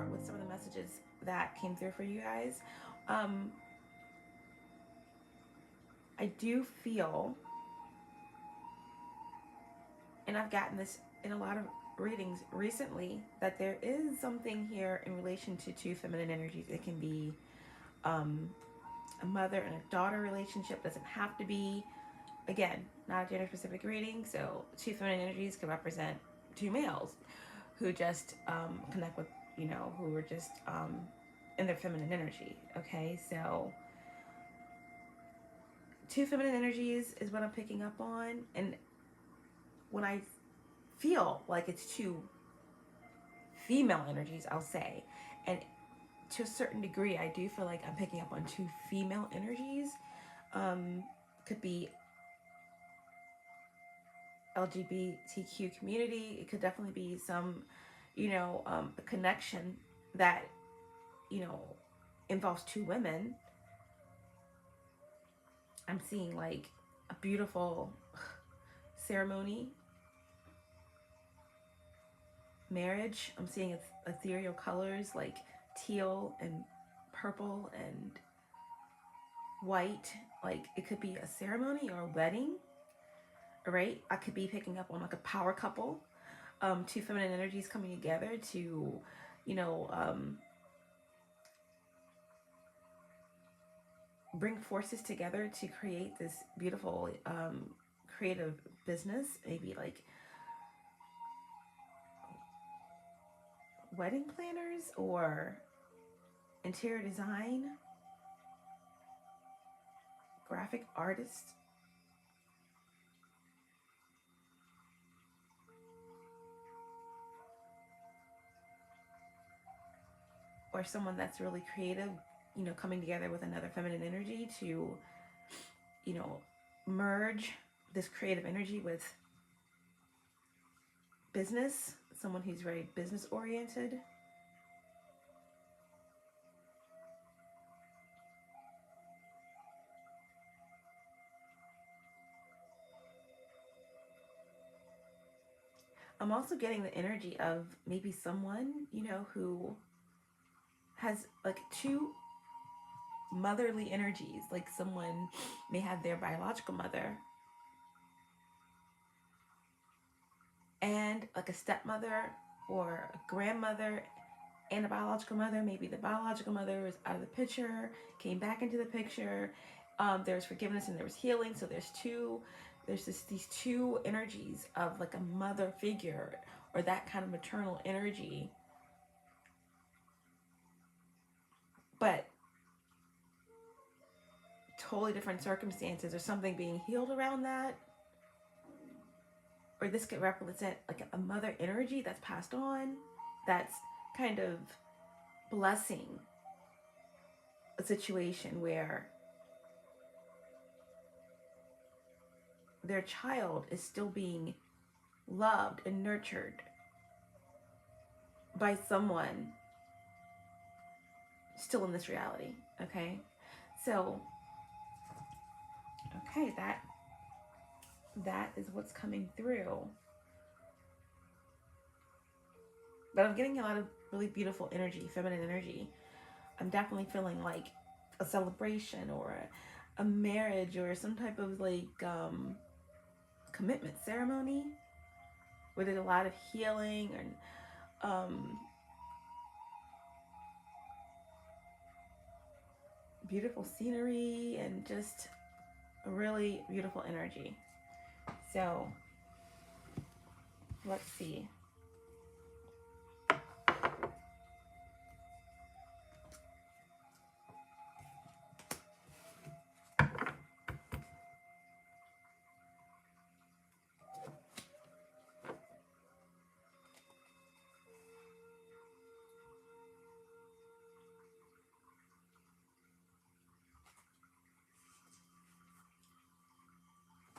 start with some of the messages that came through for you guys. I do feel, and I've gotten this in a lot of readings recently, that there is something here in relation to two feminine energies. It can be a mother and a daughter relationship. Doesn't have to be, again, not a gender specific reading. So two feminine energies can represent two males who just connect with, who are just in their feminine energy. Okay, so two feminine energies is what I'm picking up on. And when I feel like it's two female energies, I'll say, and to a certain degree, I do feel like I'm picking up on two female energies. Could be LGBTQ community. It could definitely be some, a connection that, involves two women. I'm seeing like a beautiful ceremony, marriage. I'm seeing ethereal colors like teal and purple and white. Like it could be a ceremony or a wedding, right? I could be picking up on like a power couple, two feminine energies coming together to, bring forces together to create this beautiful creative business, maybe like wedding planners or interior design, graphic artists. Or someone that's really creative, coming together with another feminine energy to, merge this creative energy with business, someone who's very business oriented. I'm also getting the energy of maybe someone, who has like two motherly energies. Like someone may have their biological mother and like a stepmother or a grandmother and a biological mother. Maybe the biological mother is out of the picture, came back into the picture. There's forgiveness and there was healing. So there's these two energies of like a mother figure or that kind of maternal energy. But totally different circumstances or something being healed around that. Or this could represent like a mother energy that's passed on, that's kind of blessing a situation where their child is still being loved and nurtured by someone still in this reality. Okay, so okay, that is what's coming through. But I'm getting a lot of really beautiful energy, feminine energy. I'm definitely feeling like a celebration or a marriage or some type of like commitment ceremony where there's a lot of healing and beautiful scenery and just a really beautiful energy. So let's see.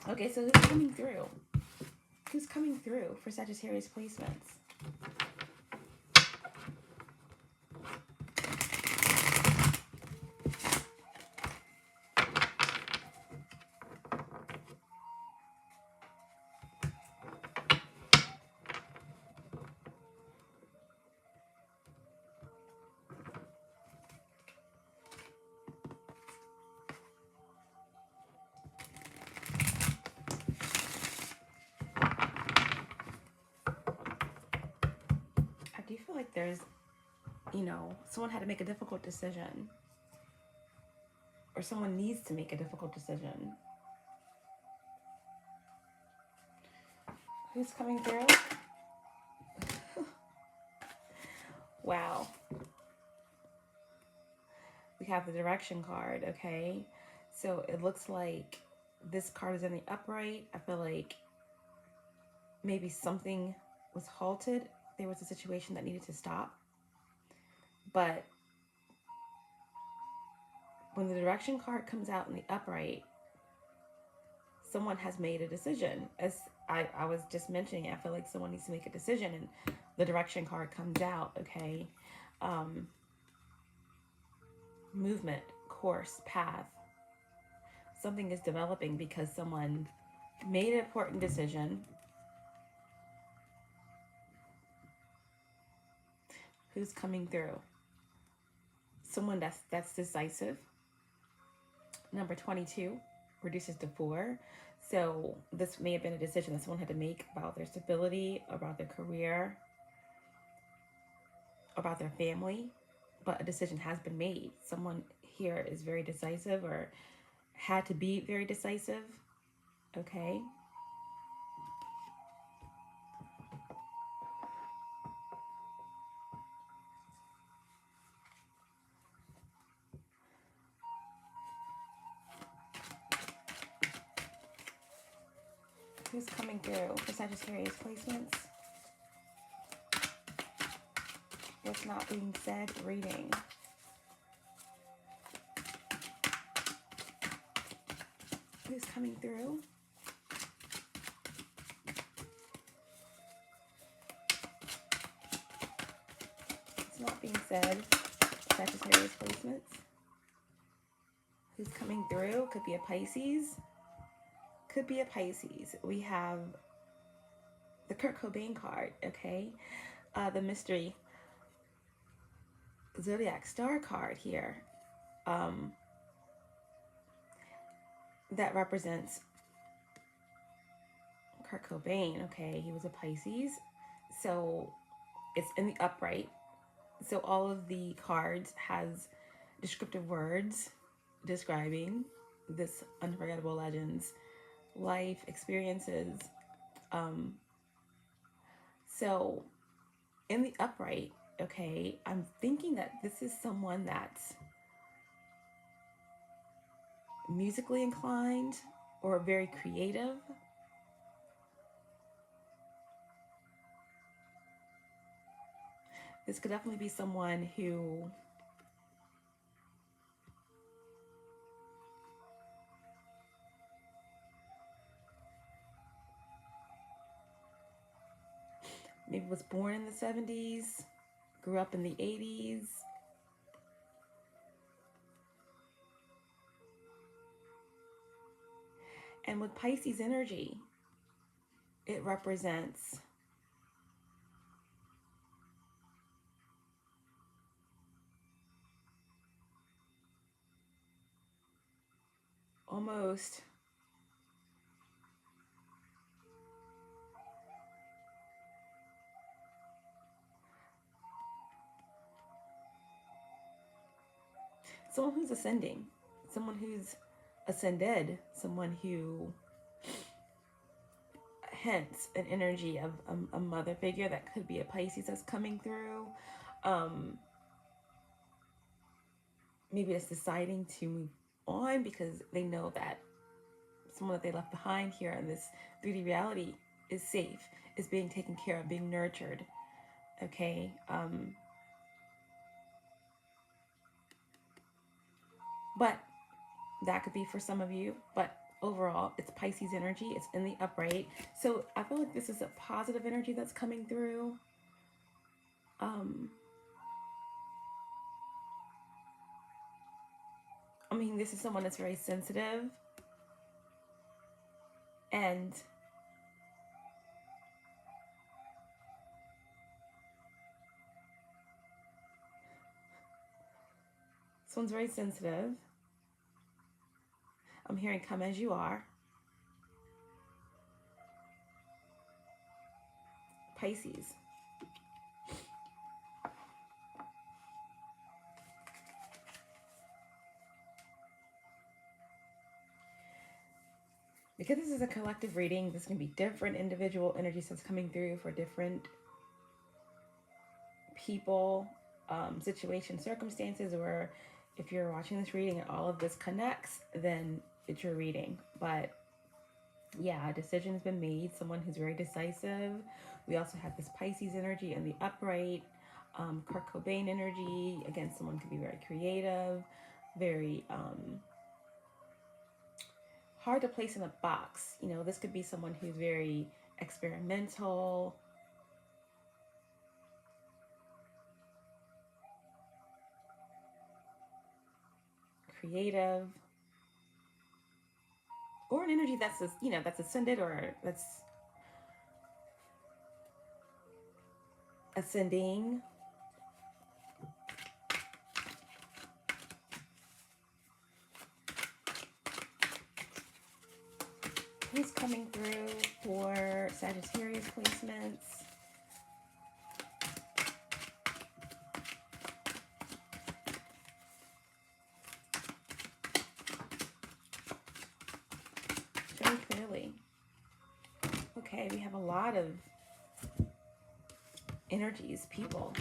Okay, so who's coming through? Who's coming through for Sagittarius placements? feel like there's, you know, someone had to make a difficult decision. Or someone needs to make a difficult decision. Who's coming through? Wow. We have the direction card, okay? So it looks like this card is in the upright. I feel like maybe something was halted. There was a situation that needed to stop. But when the direction card comes out in the upright, someone has made a decision. As I was just mentioning, I feel like someone needs to make a decision, and the direction card comes out, okay? Movement, course, path. Something is developing because someone made an important decision. Who's coming through? Someone that's decisive. Number 22 reduces to 4. So this may have been a decision that someone had to make about their stability, about their career, about their family, but a decision has been made. Someone here is very decisive or had to be very decisive, okay? Who's coming through for Sagittarius placements? What's not being said? Reading. Who's coming through? It's not being said. Sagittarius placements. Who's coming through? Could be a Pisces. Could be a Pisces. We have the Kurt Cobain card, okay? The mystery zodiac star card here. That represents Kurt Cobain, okay? He was a Pisces. So it's in the upright. So all of the cards has descriptive words describing this unforgettable legend's life experiences. So in the upright, okay, I'm thinking that this is someone that's musically inclined or very creative. This could definitely be someone who maybe was born in the 70s, grew up in the 80s. And with Pisces energy, it represents almost someone who's ascending, someone who's ascended, someone who, hence an energy of a mother figure. That could be a Pisces that's coming through. Maybe it's deciding to move on because they know that someone that they left behind here in this 3D reality is safe, is being taken care of, being nurtured, okay? But that could be for some of you, but overall, it's Pisces energy. It's in the upright. So I feel like this is a positive energy that's coming through. I mean, this is someone that's very sensitive. And this one's very sensitive. I'm hearing come as you are. Pisces. because this is a collective reading, this can be different individual energies that's coming through for different people, situations, circumstances, or if you're watching this reading and all of this connects, then it's your reading. But yeah, a decision's been made, someone who's very decisive. We also have this Pisces energy in the upright, Kurt Cobain energy. Again, someone could be very creative, very hard to place in a box. You know, this could be someone who's very experimental, creative, or an energy that's, you know, that's ascended or that's ascending. Who's coming through for Sagittarius placements? Very clearly. Okay, we have a lot of energies, people,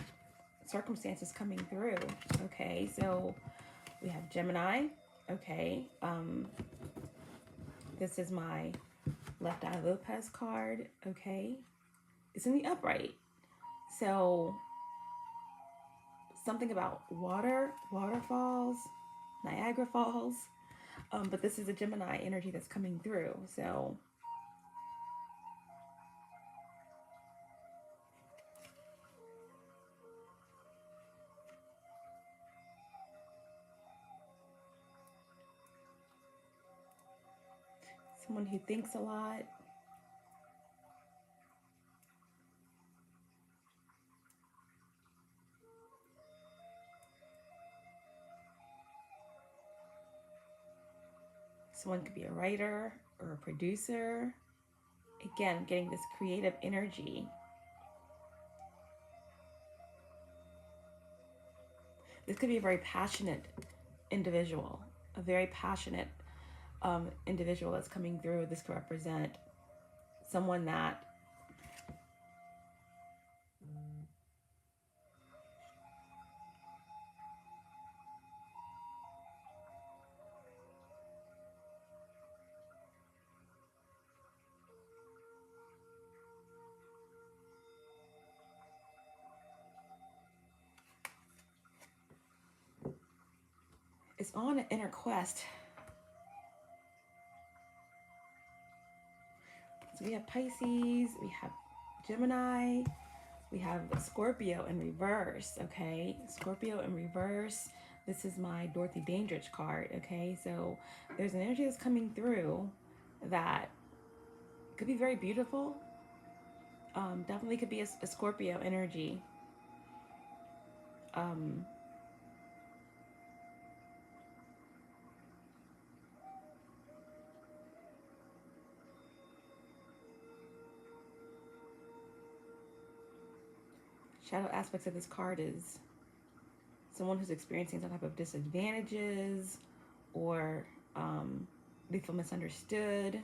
circumstances coming through. Okay, so we have Gemini. Okay, this is my Left Eye Lopez card. Okay, it's in the upright. So something about water, waterfalls, Niagara Falls. But this is a Gemini energy that's coming through. So someone who thinks a lot. Someone could be a writer or a producer. Again, getting this creative energy. This could be a very passionate individual, a very passionate individual that's coming through. This could represent someone that is on an inner quest. So we have Pisces, we have Gemini, we have Scorpio in reverse, okay? Scorpio in reverse. This is my Dorothy Dandridge card, okay? So there's an energy that's coming through that could be very beautiful. Definitely could be a Scorpio energy. Shadow aspects of this card is someone who's experiencing some type of disadvantages, or they feel misunderstood.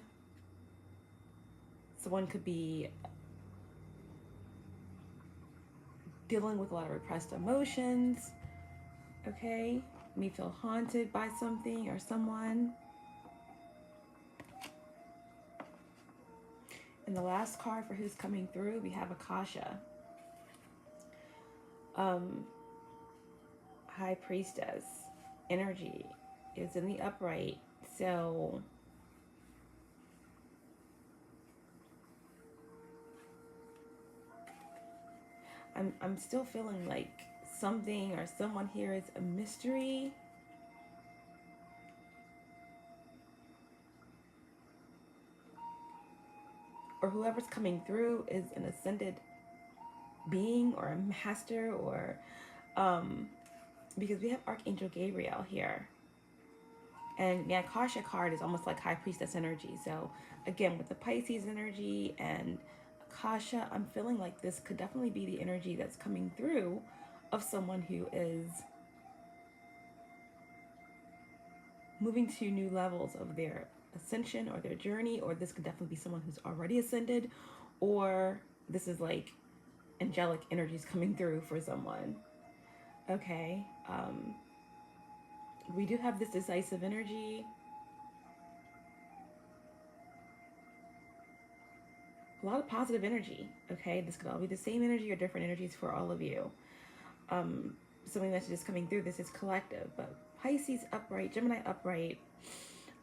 Someone could be dealing with a lot of repressed emotions, okay? May feel haunted by something or someone. And the last card for who's coming through, we have Akasha. High Priestess energy is in the upright. So I'm still feeling like something or someone here is a mystery. Or whoever's coming through is an ascended being or a master, or because we have Archangel Gabriel here. And the Akasha card is almost like High Priestess energy. So again, with the Pisces energy and Akasha, I'm feeling like this could definitely be the energy that's coming through of someone who is moving to new levels of their ascension or their journey, or this could definitely be someone who's already ascended, or this is like angelic energies coming through for someone. Okay. We do have this decisive energy. A lot of positive energy. Okay. This could all be the same energy or different energies for all of you. Something that's just coming through. This is collective, but Pisces upright, Gemini upright.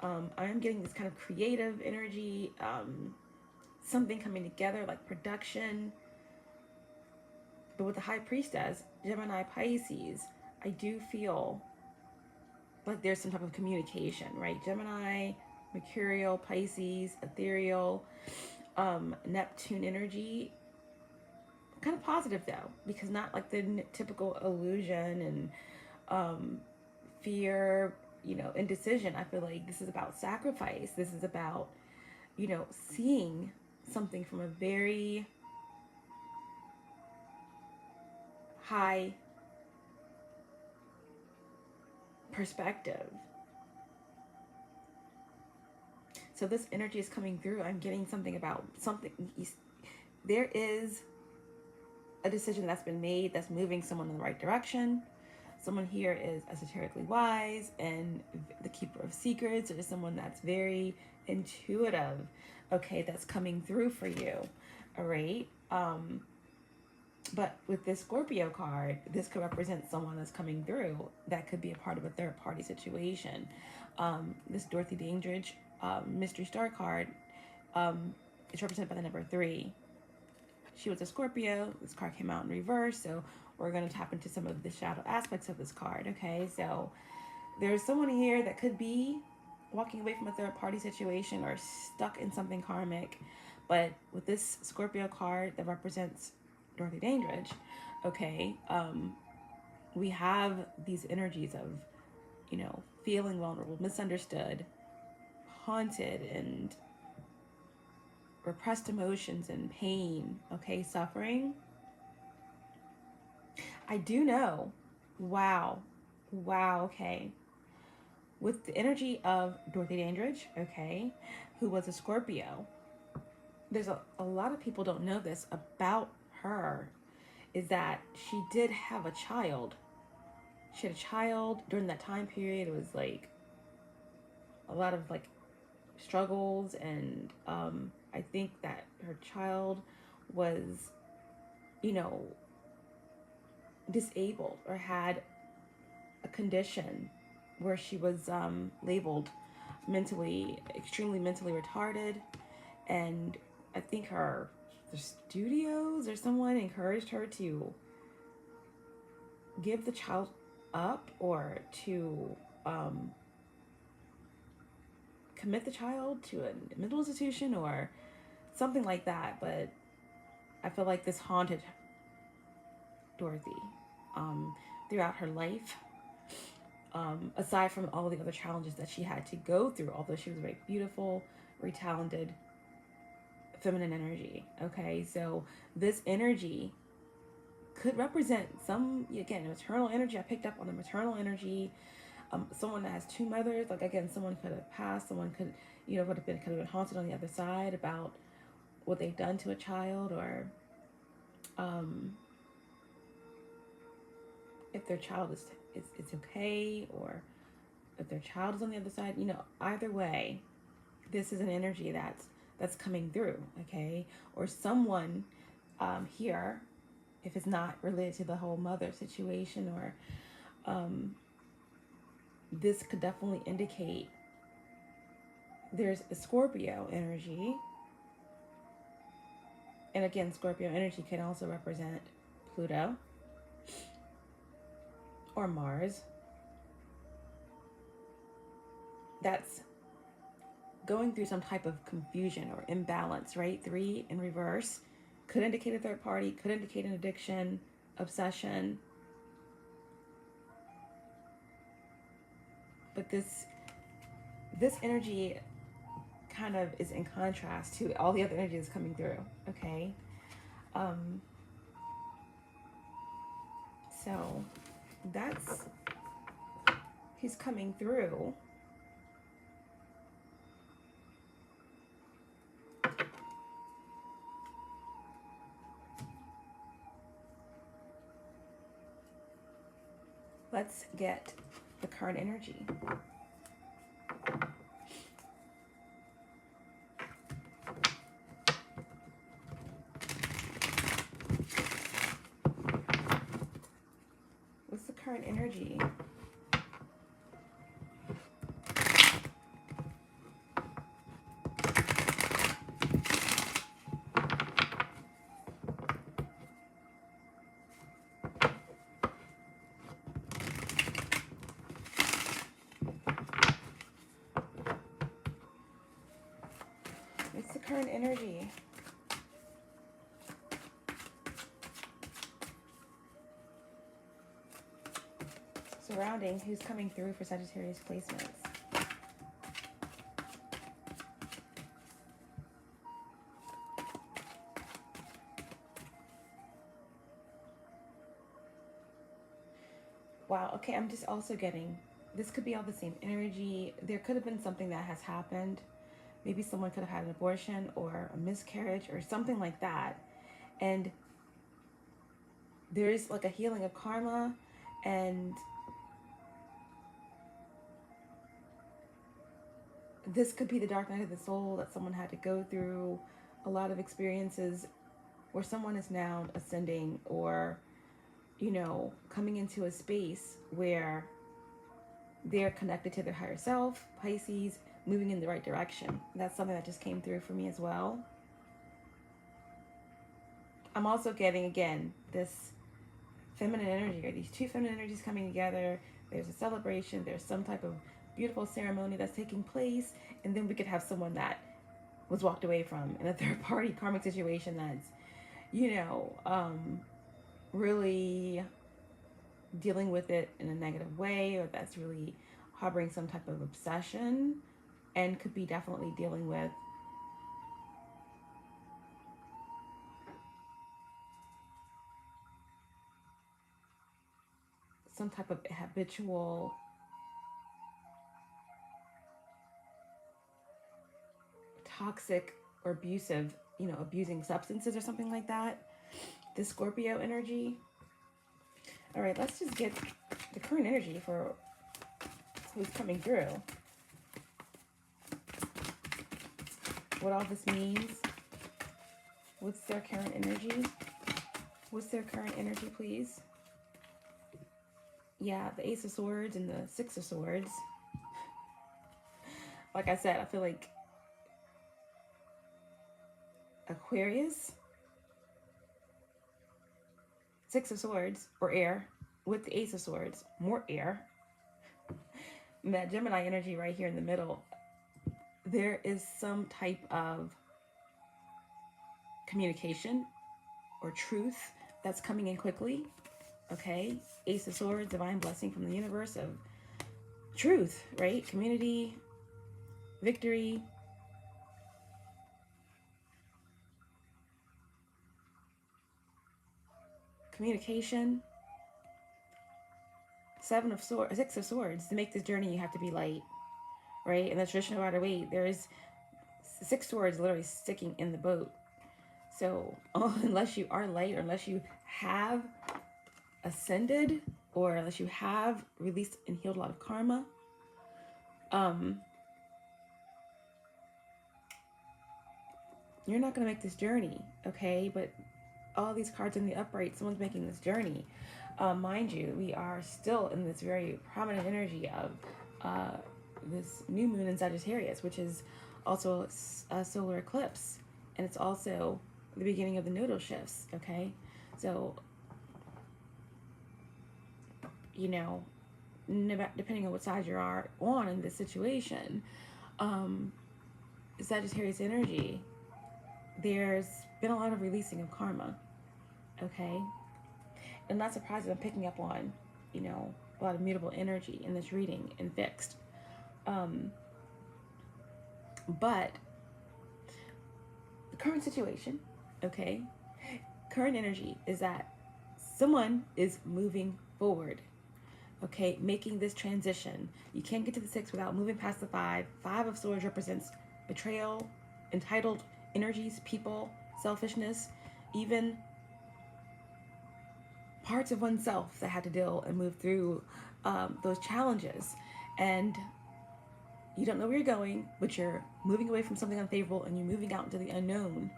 I'm getting this kind of creative energy, something coming together like production. But with the High Priestess, Gemini, Pisces, I do feel like there's some type of communication, right? Gemini, Mercurial, Pisces, ethereal, Neptune energy. Kind of positive though, because not like the typical illusion and fear, indecision. I feel like this is about sacrifice. This is about, seeing something from a very high perspective. So this energy is coming through. I'm getting something about something. There is a decision that's been made that's moving someone in the right direction. Someone here is esoterically wise and the keeper of secrets, or someone that's very intuitive, okay, that's coming through for you, all right? But with this Scorpio card, this could represent someone that's coming through that could be a part of a third party situation. This Dorothy Dandridge mystery star card is represented by the number 3. She was a Scorpio. This card came out in reverse, so we're going to tap into some of the shadow aspects of this card, okay? So there's someone here that could be walking away from a third-party situation or stuck in something karmic, but with this Scorpio card that represents Dorothy Dandridge, okay, we have these energies of, feeling vulnerable, misunderstood, haunted, and repressed emotions and pain, okay, suffering. I do know, wow, okay, with the energy of Dorothy Dandridge, okay, who was a Scorpio, there's a lot of people don't know this about her, is that she did have a child. She had a child during that time period. It was like a lot of like struggles, and I think that her child was, disabled or had a condition where she was labeled extremely mentally retarded, and I think the studios or someone encouraged her to give the child up or to commit the child to a mental institution or something like that. But I feel like this haunted Dorothy throughout her life, aside from all the other challenges that she had to go through, although she was very beautiful, very talented, feminine energy. Okay, so this energy could represent some, again, maternal energy. I picked up on the maternal energy. Someone that has 2 mothers, like again, someone could have passed, someone could, could have been haunted on the other side about what they've done to a child, or if their child is it's okay, or if their child is on the other side. Either way, this is an energy that's coming through, okay? Or someone here, if it's not related to the whole mother situation, or this could definitely indicate there's a Scorpio energy. And again, Scorpio energy can also represent Pluto or Mars. That's going through some type of confusion or imbalance, right? 3 in reverse could indicate a third party, could indicate an addiction, obsession. But this energy kind of is in contrast to all the other energies coming through, okay? So he's coming through Let's get the current energy. What's the current energy? What's the current energy? Surrounding who's coming through for Sagittarius placements. Wow, okay, I'm just also getting, this could be all the same energy. There could have been something that has happened. Maybe someone could have had an abortion or a miscarriage or something like that. And there is like a healing of karma, and this could be the dark night of the soul that someone had to go through, a lot of experiences where someone is now ascending or, you know, coming into a space where they're connected to their higher self, Pisces, moving in the right direction. That's something that just came through for me as well. I'm also getting, again, this feminine energy, or these two feminine energies coming together. There's a celebration, there's some type of beautiful ceremony that's taking place, and then we could have someone that was walked away from in a third party karmic situation that's, you know, really dealing with it in a negative way, or that's really harboring some type of obsession, and could be definitely dealing with some type of habitual toxic or abusive, you know, abusing substances or something like that. This Scorpio energy. All right, let's just get the current energy for who's coming through. What all this means. What's their current energy? What's their current energy, please? Yeah, the Ace of Swords and the Six of Swords. Like I said, I feel like Aquarius, Six of Swords, or air, with the Ace of Swords, more air. And that Gemini energy right here in the middle, there is some type of communication or truth that's coming in quickly. Okay, Ace of Swords, divine blessing from the universe of truth, right? Community, victory. Communication. Six of Swords. To make this journey, you have to be light, right? In the traditional rider way, there's 6 swords literally sticking in the boat. So unless you are light, or unless you have ascended, or unless you have released and healed a lot of karma, you're not going to make this journey, okay? But all these cards in the upright, someone's making this journey. Mind you, we are still in this very prominent energy of this new moon in Sagittarius, which is also a solar eclipse. And it's also the beginning of the nodal shifts, okay? So, you know, depending on what side you are on in this situation, Sagittarius energy, there's been a lot of releasing of karma, okay? I'm not surprised that I'm picking up on, you know, a lot of mutable energy in this reading and fixed. But the current situation, okay, current energy is that someone is moving forward, okay, making this transition. You can't get to the 6 without moving past the 5. 5 of Swords represents betrayal, entitled energies, people, selfishness, even parts of oneself that had to deal and move through those challenges. And you don't know where you're going, but you're moving away from something unfavorable and you're moving out into the unknown.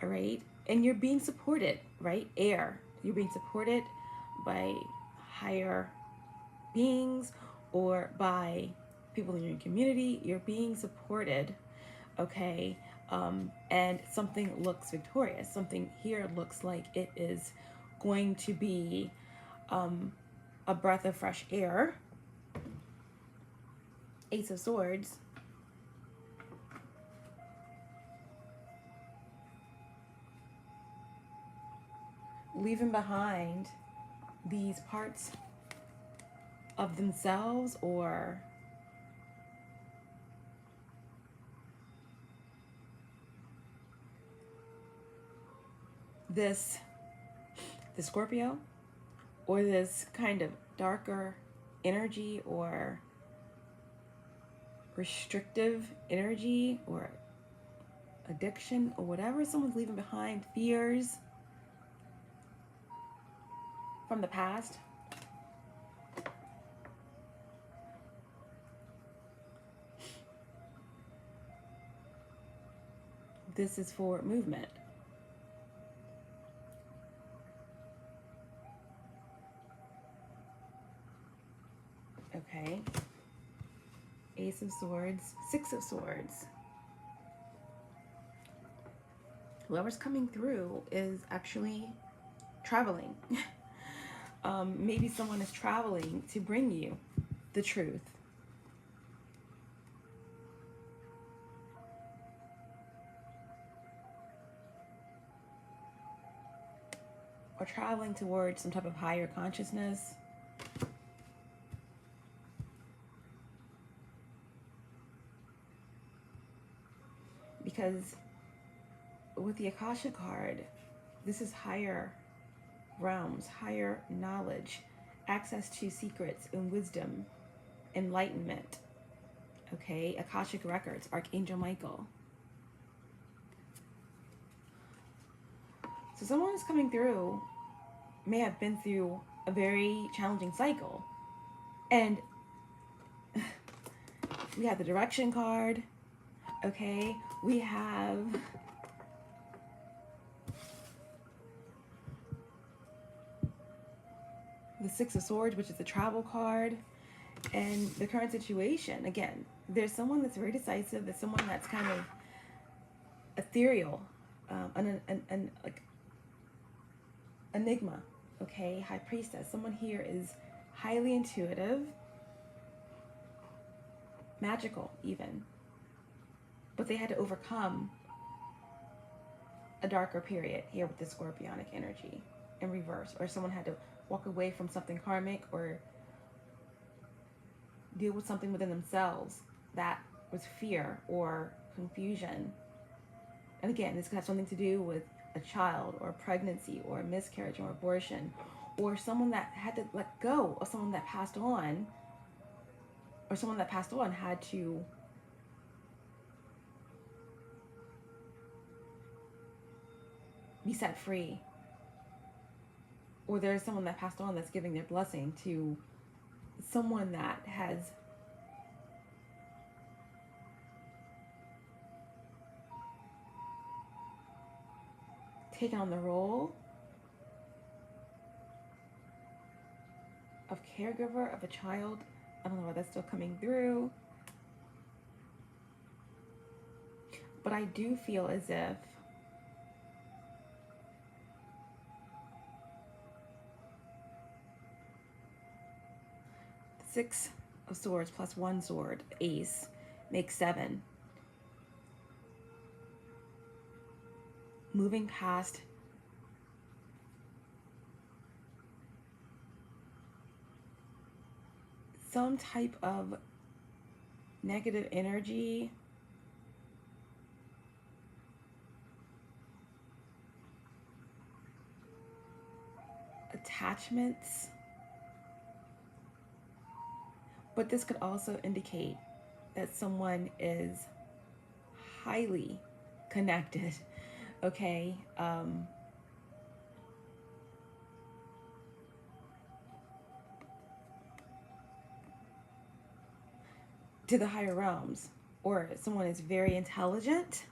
All right. And you're being supported, right? Air. You're being supported by higher beings or by people in your community. You're being supported. Okay. And something looks victorious. Something here looks like it is going to be a breath of fresh air. Ace of Swords. Leaving behind these parts of themselves or the Scorpio, or this kind of darker energy or restrictive energy or addiction or whatever someone's leaving behind, fears from the past. This is for movement. Okay. Ace of Swords, Six of Swords. Whoever's coming through is actually traveling. Maybe someone is traveling to bring you the truth. Or traveling towards some type of higher consciousness. Because with the Akasha card, this is higher realms, higher knowledge, access to secrets and wisdom, enlightenment. Okay, Akashic records, Archangel Michael. So someone who's coming through may have been through a very challenging cycle. And we have the direction card. Okay, we have the Six of Swords, which is the travel card, and the current situation. Again, there's someone that's very decisive. There's someone that's kind of ethereal, like enigma. Okay, High Priestess. Someone here is highly intuitive, magical even, but they had to overcome a darker period here with the Scorpionic energy in reverse, or someone had to walk away from something karmic or deal with something within themselves that was fear or confusion. And again, this could have something to do with a child or pregnancy or miscarriage or abortion, or someone that had to let go of someone that passed on, or someone that passed on had to be set free. Or there's someone that passed on that's giving their blessing to someone that has taken on the role of caregiver of a child. I don't know why that's still coming through. But I do feel as if Six of Swords plus one sword, Ace, makes 7. Moving past some type of negative energy, attachments. But this could also indicate that someone is highly connected, okay? to the higher realms, or someone is very intelligent.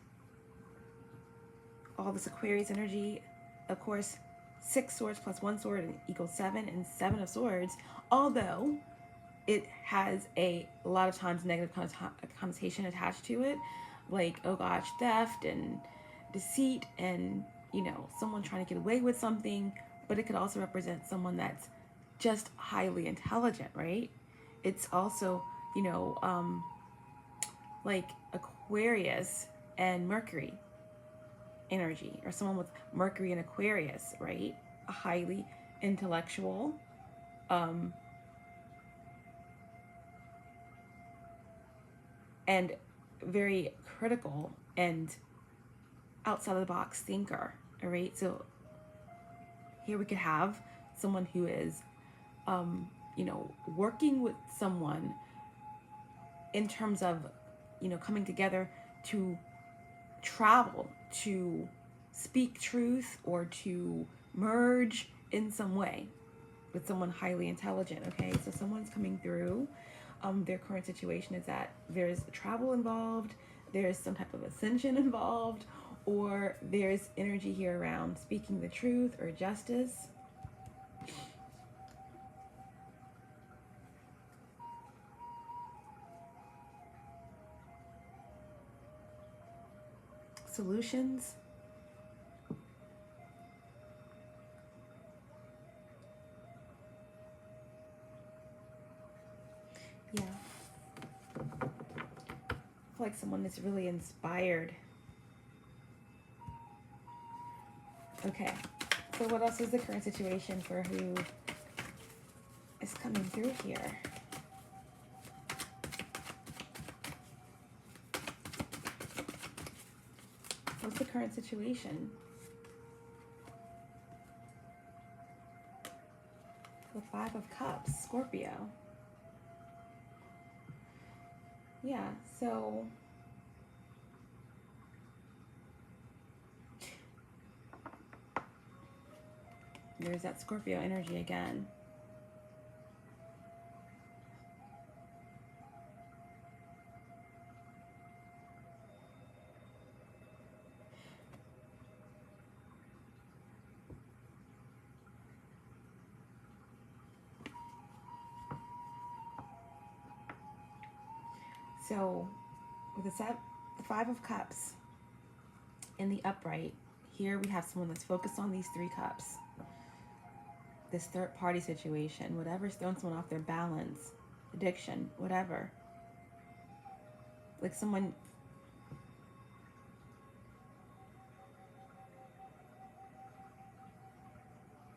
All this Aquarius energy, of course, 6 swords plus 1 sword equals 7, and 7 of swords, although it has a lot of times negative connotation attached to it, like, oh gosh, theft and deceit and, you know, someone trying to get away with something. But it could also represent someone that's just highly intelligent, right? It's also, you know, like Aquarius and Mercury energy, or someone with Mercury and Aquarius, right? A highly intellectual, and very critical and outside of the box thinker, all right? So here we could have someone who is, you know, working with someone in terms of, you know, coming together to travel, to speak truth, or to merge in some way with someone highly intelligent, okay? So someone's coming through. Their current situation is that there's travel involved, there's some type of ascension involved, or there's energy here around speaking the truth or justice. Solutions. Yeah. I feel like someone is really inspired. Okay. So what else is the current situation for who is coming through here? What's the current situation? The 5 of Cups, Scorpio. Yeah, so there's that Scorpio energy again. So with the 5 of Cups in the upright, here we have someone that's focused on these 3 cups. This third party situation, whatever's throwing someone off their balance, addiction, whatever. Like someone,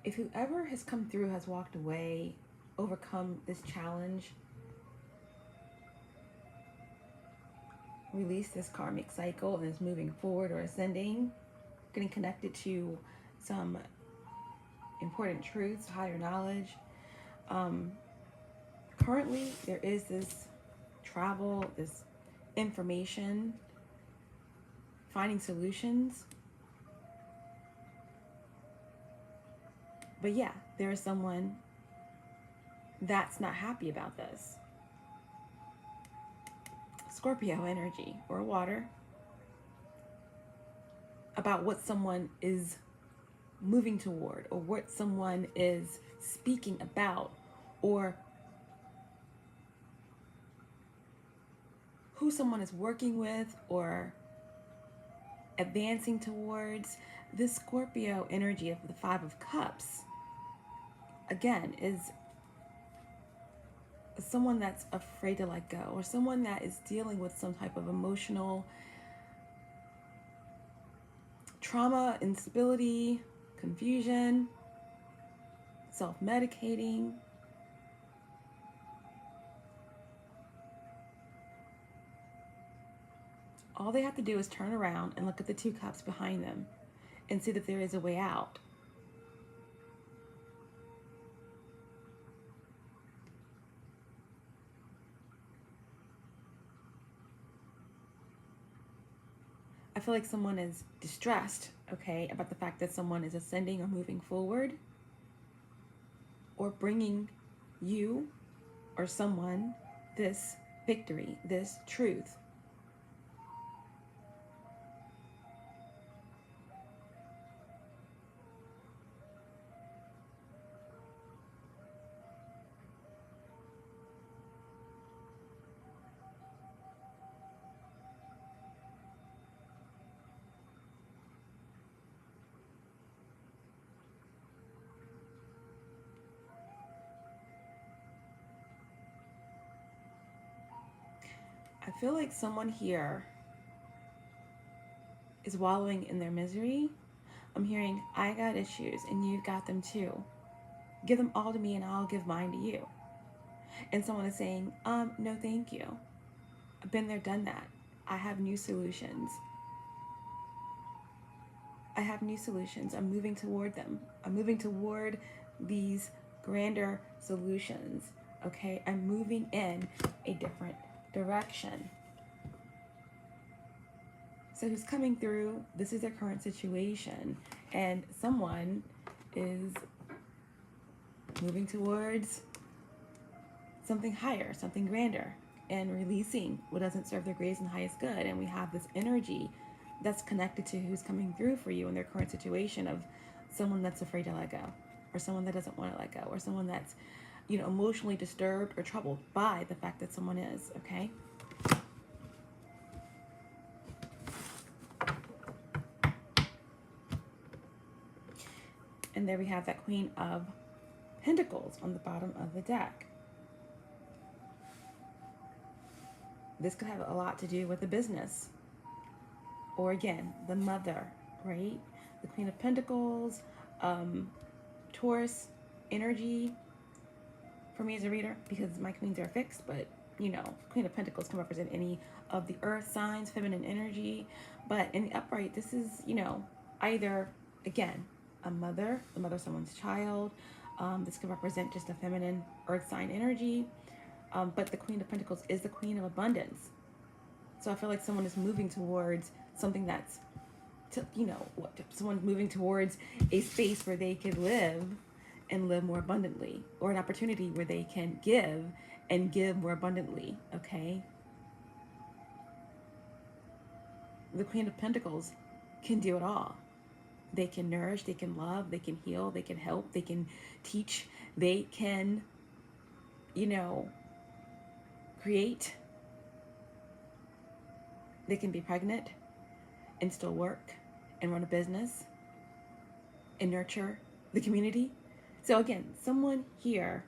if whoever has come through has walked away, overcome this challenge, release this karmic cycle, and is moving forward or ascending, getting connected to some important truths, higher knowledge. Currently, there is this travel, this information, finding solutions. But yeah, there is someone that's not happy about this. Scorpio energy, or water, about what someone is moving toward, or what someone is speaking about, or who someone is working with or advancing towards. This Scorpio energy of the 5 of Cups, again, is someone that's afraid to let go, or someone that is dealing with some type of emotional trauma, instability, confusion, self-medicating. All they have to do is turn around and look at the 2 cups behind them and see that there is a way out. I feel like someone is distressed, okay, about the fact that someone is ascending or moving forward, or bringing you or someone this victory, this truth. I feel like someone here is wallowing in their misery. I'm hearing, I got issues and you've got them too. Give them all to me and I'll give mine to you. And someone is saying, no, thank you. I've been there, done that. I have new solutions. I have new solutions. I'm moving toward them. I'm moving toward these grander solutions. Okay, I'm moving in a different direction. So who's coming through? This is their current situation, and someone is moving towards something higher, something grander, and releasing what doesn't serve their greatest and highest good. And we have this energy that's connected to who's coming through for you in their current situation of someone that's afraid to let go, or someone that doesn't want to let go, or someone that's, you know, emotionally disturbed or troubled by the fact that someone is, okay? And there we have that Queen of Pentacles on the bottom of the deck. This could have a lot to do with the business. Or again, the mother, right? The Queen of Pentacles, Taurus energy for me as a reader, because my queens are fixed, but you know, Queen of Pentacles can represent any of the earth signs, feminine energy. But in the upright, this is, you know, either, again, a mother, the mother of someone's child. This could represent just a feminine earth sign energy. But the Queen of Pentacles is the Queen of Abundance. So I feel like someone is moving towards something that's, you know, someone's moving towards a space where they can live and live more abundantly, or an opportunity where they can give and give more abundantly, okay? The Queen of Pentacles can do it all. They can nourish, they can love, they can heal, they can help, they can teach, they can, you know, create. They can be pregnant and still work and run a business and nurture the community. So again, someone here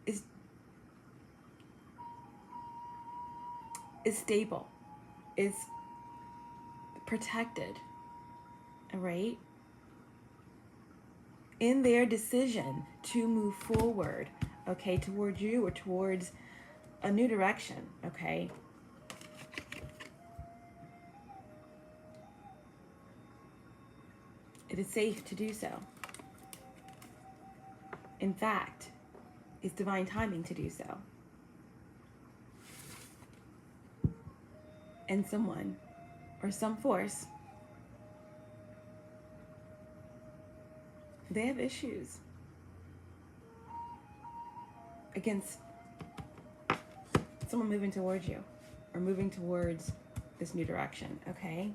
is stable, is protected, all right? In their decision to move forward, okay, towards you or towards a new direction, okay? It is safe to do so. In fact, it's divine timing to do so. And someone or some force, they have issues against someone moving towards you or moving towards this new direction, okay?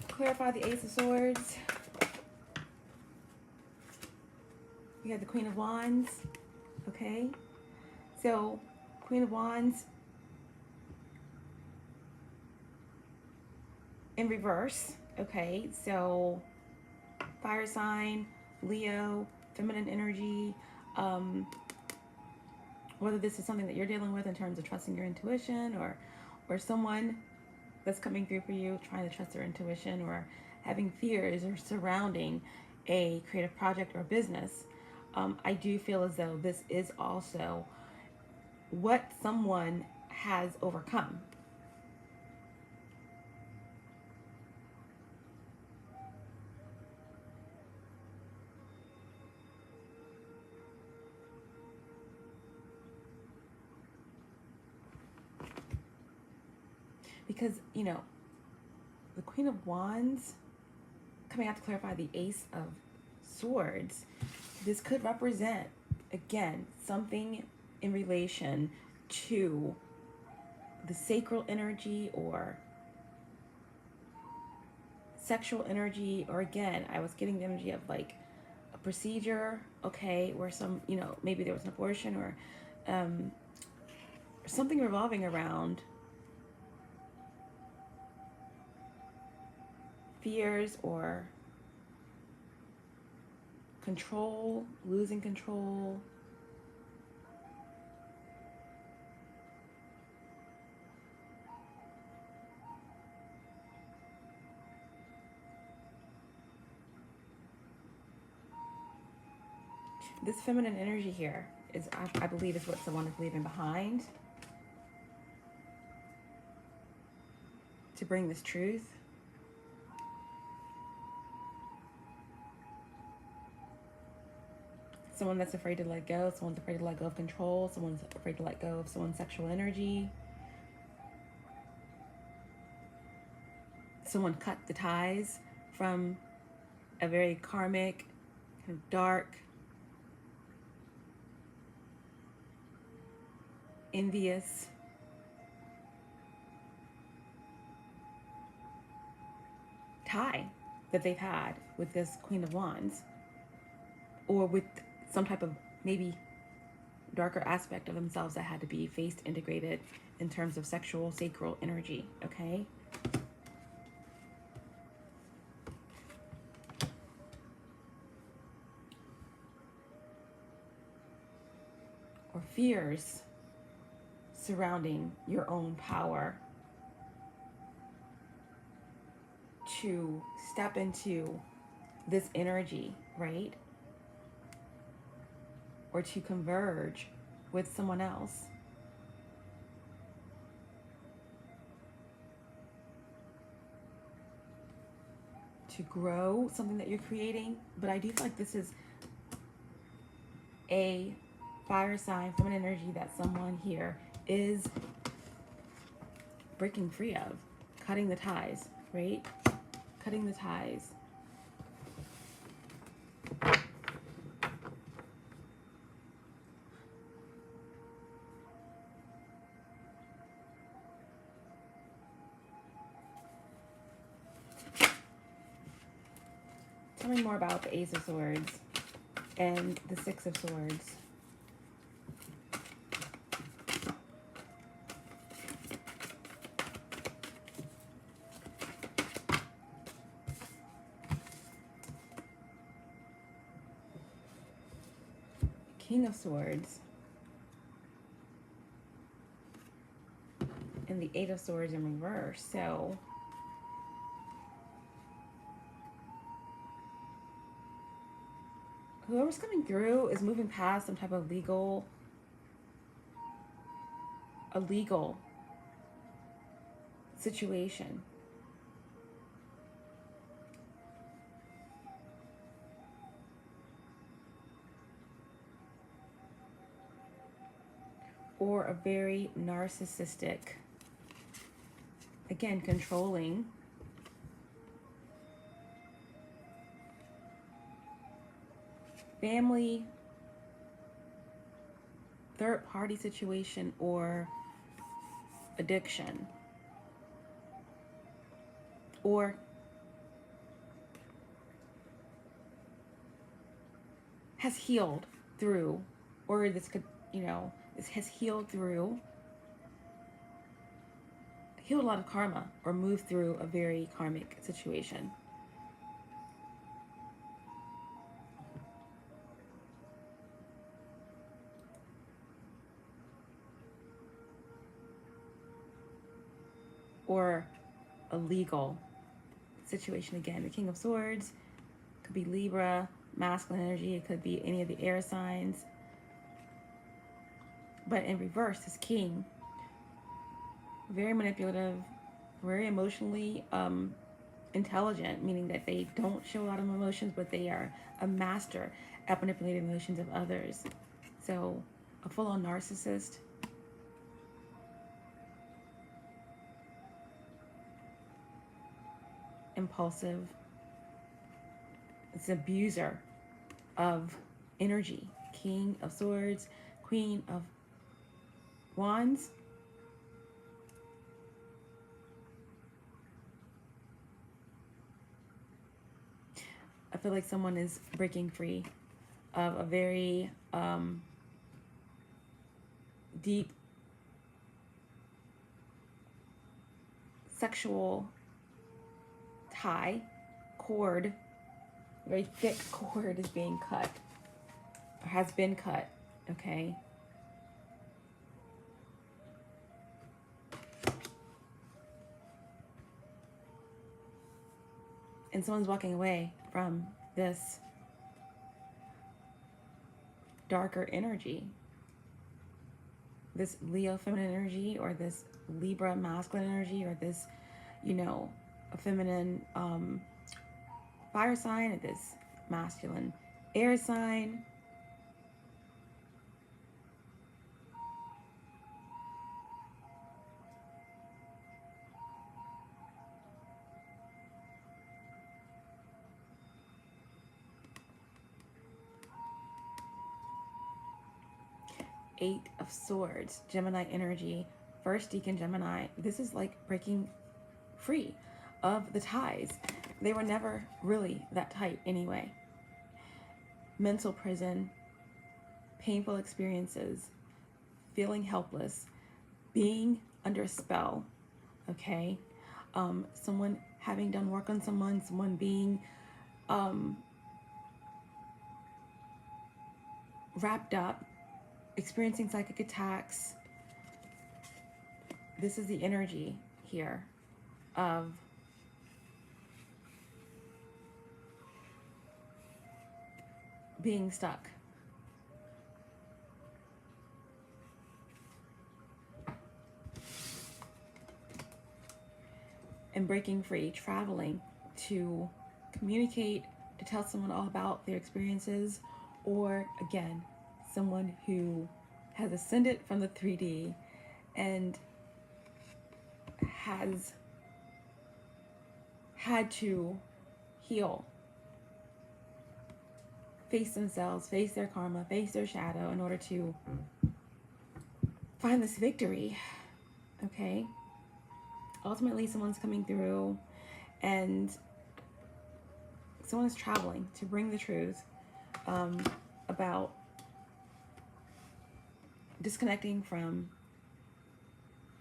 Clarify the Ace of Swords. You have the Queen of Wands, okay? So, Queen of Wands in reverse, okay? So, fire sign, Leo, feminine energy, whether this is something that you're dealing with in terms of trusting your intuition, or someone that's coming through for you trying to trust their intuition, or having fears or surrounding a creative project or business. I do feel as though this is also what someone has overcome. because, you know, the Queen of Wands coming out to clarify the Ace of Swords, this could represent, again, something in relation to the sacral energy or sexual energy, or again, I was getting the energy of like a procedure, okay, where some, you know, maybe there was an abortion or something revolving around fears or control, losing control. This feminine energy here is, I believe, is what someone is leaving behind to bring this truth. Someone that's afraid to let go, someone's afraid to let go of control, someone's afraid to let go of someone's sexual energy. Someone cut the ties from a very karmic, kind of dark, envious, tie that they've had with this Queen of Wands, or with some type of maybe darker aspect of themselves that had to be faced, integrated in terms of sexual, sacral energy, okay? Or fears surrounding your own power to step into this energy, right? Or to converge with someone else. To grow something that you're creating. But I do feel like this is a fire sign, feminine energy that someone here is breaking free of. Cutting the ties, right? Cutting the ties. Tell me more about the Ace of Swords and the Six of Swords. King of Swords and the Eight of Swords in reverse. So whoever's coming through is moving past some type of a legal situation. Or a very narcissistic, again, controlling, family, third party situation, or addiction, or has healed through, or this could, you know, this has healed through, healed a lot of karma, or moved through a very karmic situation. Or a legal situation. Again, the King of Swords could be Libra, masculine energy. It could be any of the air signs. But in reverse, this King, very manipulative, very emotionally intelligent, meaning that they don't show a lot of emotions, but they are a master at manipulating emotions of others. So a full-on narcissist. impulsive. It's an abuser of energy. King of Swords, Queen of Wands. I feel like someone is breaking free of a very deep sexual tie, cord, very thick cord is being cut, or has been cut, okay? And someone's walking away from this darker energy, this Leo feminine energy, or this Libra masculine energy, or this, you know, a feminine fire sign, or this masculine air sign. Eight of Swords, Gemini energy, first decan Gemini. This is like breaking free of the ties. They were never really that tight anyway. Mental prison, painful experiences, feeling helpless, being under a spell, okay? Someone having done work on someone, someone being wrapped up, experiencing psychic attacks. This is the energy here of being stuck. And breaking free, traveling to communicate, to tell someone all about their experiences, or again, someone who has ascended from the 3D and has had to heal, face themselves, face their karma, face their shadow in order to find this victory, okay? Ultimately, someone's coming through and someone is traveling to bring the truth about disconnecting from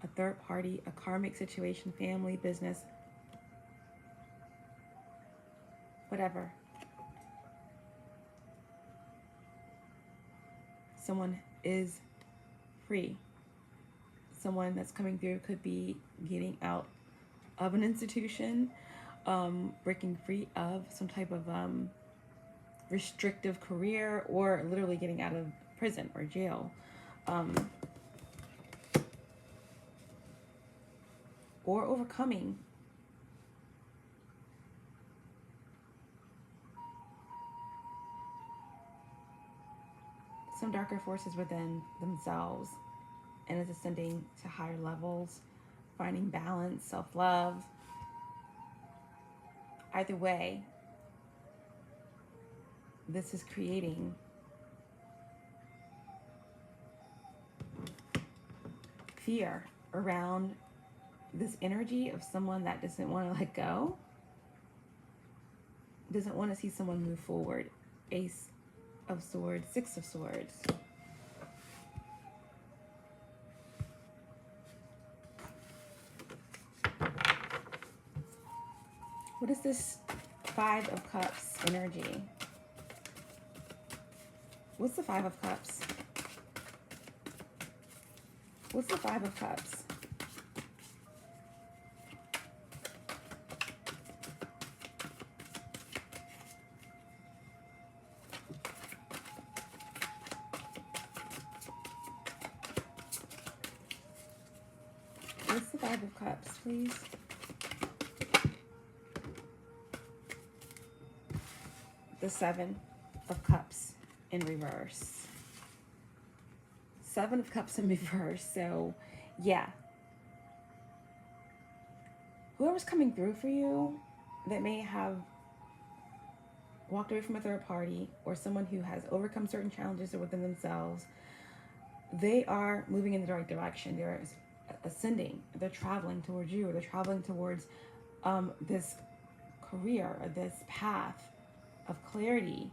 a third party, a karmic situation, family, business, whatever. Someone is free. Someone that's coming through could be getting out of an institution, breaking free of some type of restrictive career, or literally getting out of prison or jail. Or overcoming some darker forces within themselves, and is ascending to higher levels, finding balance, self-love. Either way, this is creating fear around this energy of someone that doesn't want to let go, doesn't want to see someone move forward. Ace of Swords, Six of Swords. What is this Five of Cups energy? What's the Five of Cups? What's the Five of Cups? What's the Five of Cups, please? The Seven of Cups in reverse. Seven of Cups in reverse. So, yeah. Whoever's coming through for you that may have walked away from a third party, or someone who has overcome certain challenges within themselves, they are moving in the right direction. They're ascending. They're traveling towards you, or they're traveling towards this career, or this path of clarity.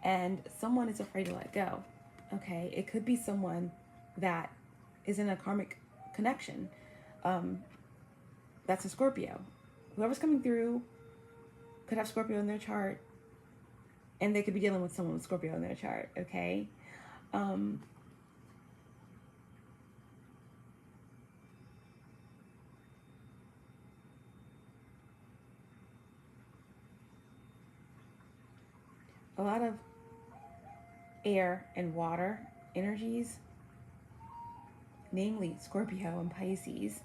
And someone is afraid to let go. Okay, it could be someone that is in a karmic connection. That's a Scorpio. Whoever's coming through could have Scorpio in their chart, and they could be dealing with someone with Scorpio in their chart. Okay. A lot of air and water energies, namely Scorpio and Pisces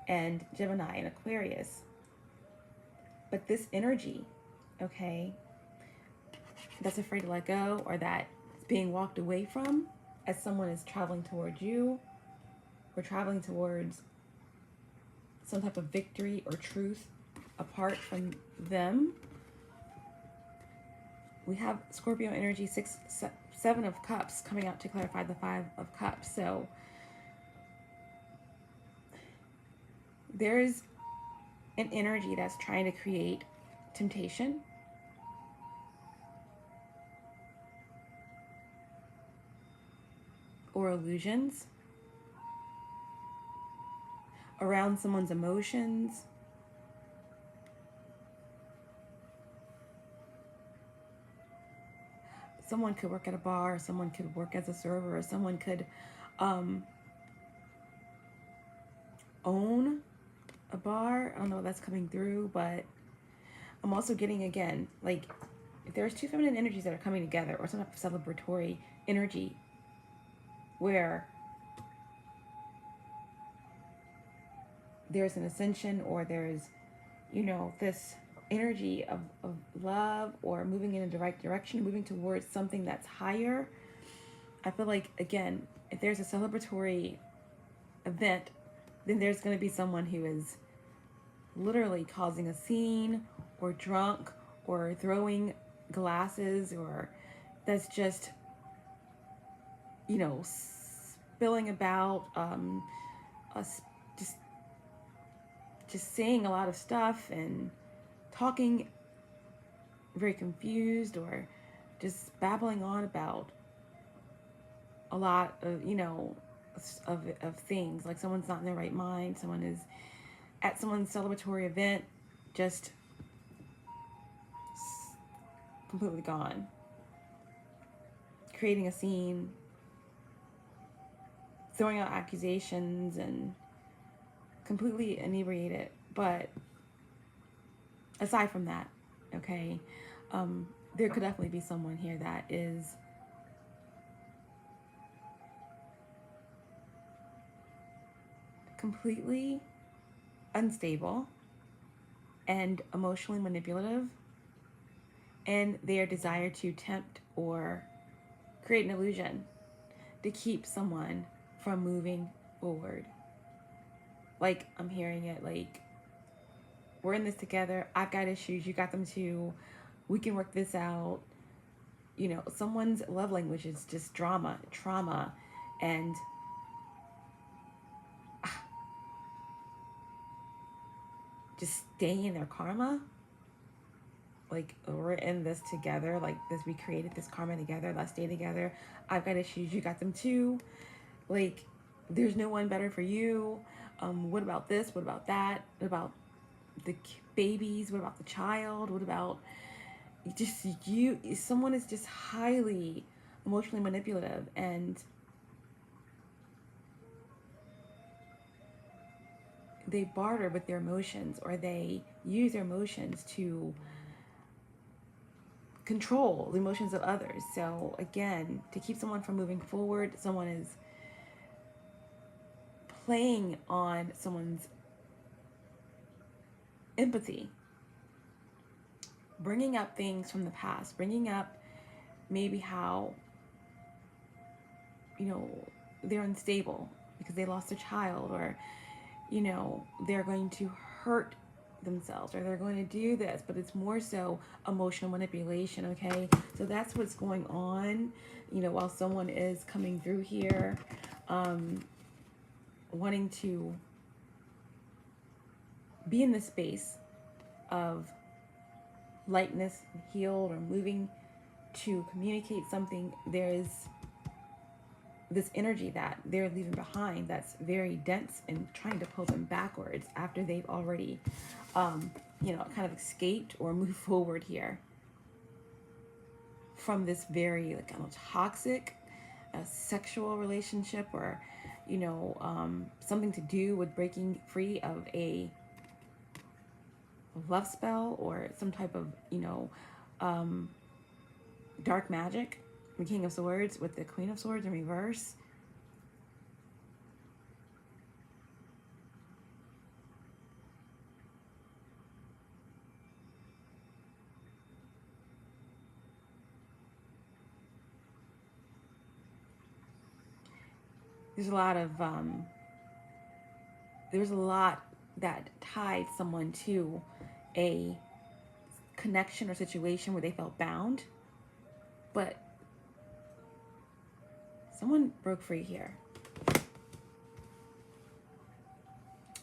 and Gemini and Aquarius. But this energy, okay, that's afraid to let go, or that is being walked away from as someone is traveling towards you, or traveling towards some type of victory or truth apart from them. We have Scorpio energy, Seven of Cups coming out to clarify the Five of Cups. So there's an energy that's trying to create temptation, or illusions around someone's emotions. Someone could work at a bar, someone could work as a server, or someone could own a bar. I don't know if that's coming through, but I'm also getting, again, like, if there's two feminine energies that are coming together, or some type of celebratory energy where there's an ascension, or there's, you know, this energy of love, or moving in a direct direction, moving towards something that's higher. I feel like, again, if there's a celebratory event, then there's going to be someone who is literally causing a scene, or drunk, or throwing glasses, or that's just, you know, spilling about, us just saying a lot of stuff and talking very confused, or just babbling on about a lot of, you know, of things. Like, someone's not in their right mind, someone is at someone's celebratory event, just completely gone, creating a scene, throwing out accusations, and completely inebriated. But aside from that, okay, there could definitely be someone here that is completely unstable and emotionally manipulative, and their desire to tempt or create an illusion to keep someone from moving forward. Like, I'm hearing it like, we're in this together, I've got issues, you got them too, we can work this out. You know, someone's love language is just drama, trauma, and just staying in their karma. Like, we're in this together, like this, we created this karma together, let's stay together, I've got issues, you got them too. Like, there's no one better for you. What about this, what about that, what about the babies, what about the child, what about just you? Someone is just highly emotionally manipulative, and they barter with their emotions, or they use their emotions to control the emotions of others. So again, to keep someone from moving forward, someone is playing on someone's empathy, bringing up things from the past, bringing up maybe how, you know, they're unstable because they lost a child, or, you know, they're going to hurt themselves, or they're going to do this, but it's more so emotional manipulation. Okay, so that's what's going on, you know, while someone is coming through here, wanting to be in the space of lightness, healed, or moving to communicate something. There's this energy that they're leaving behind that's very dense and trying to pull them backwards after they've already, you know, kind of escaped or moved forward here from this very like kind of toxic sexual relationship, or, you know, something to do with breaking free of a love spell or some type of, you know, dark magic. The King of Swords with the Queen of Swords in reverse. There's a lot of there's a lot that tied someone to a connection or situation where they felt bound, but someone broke free here,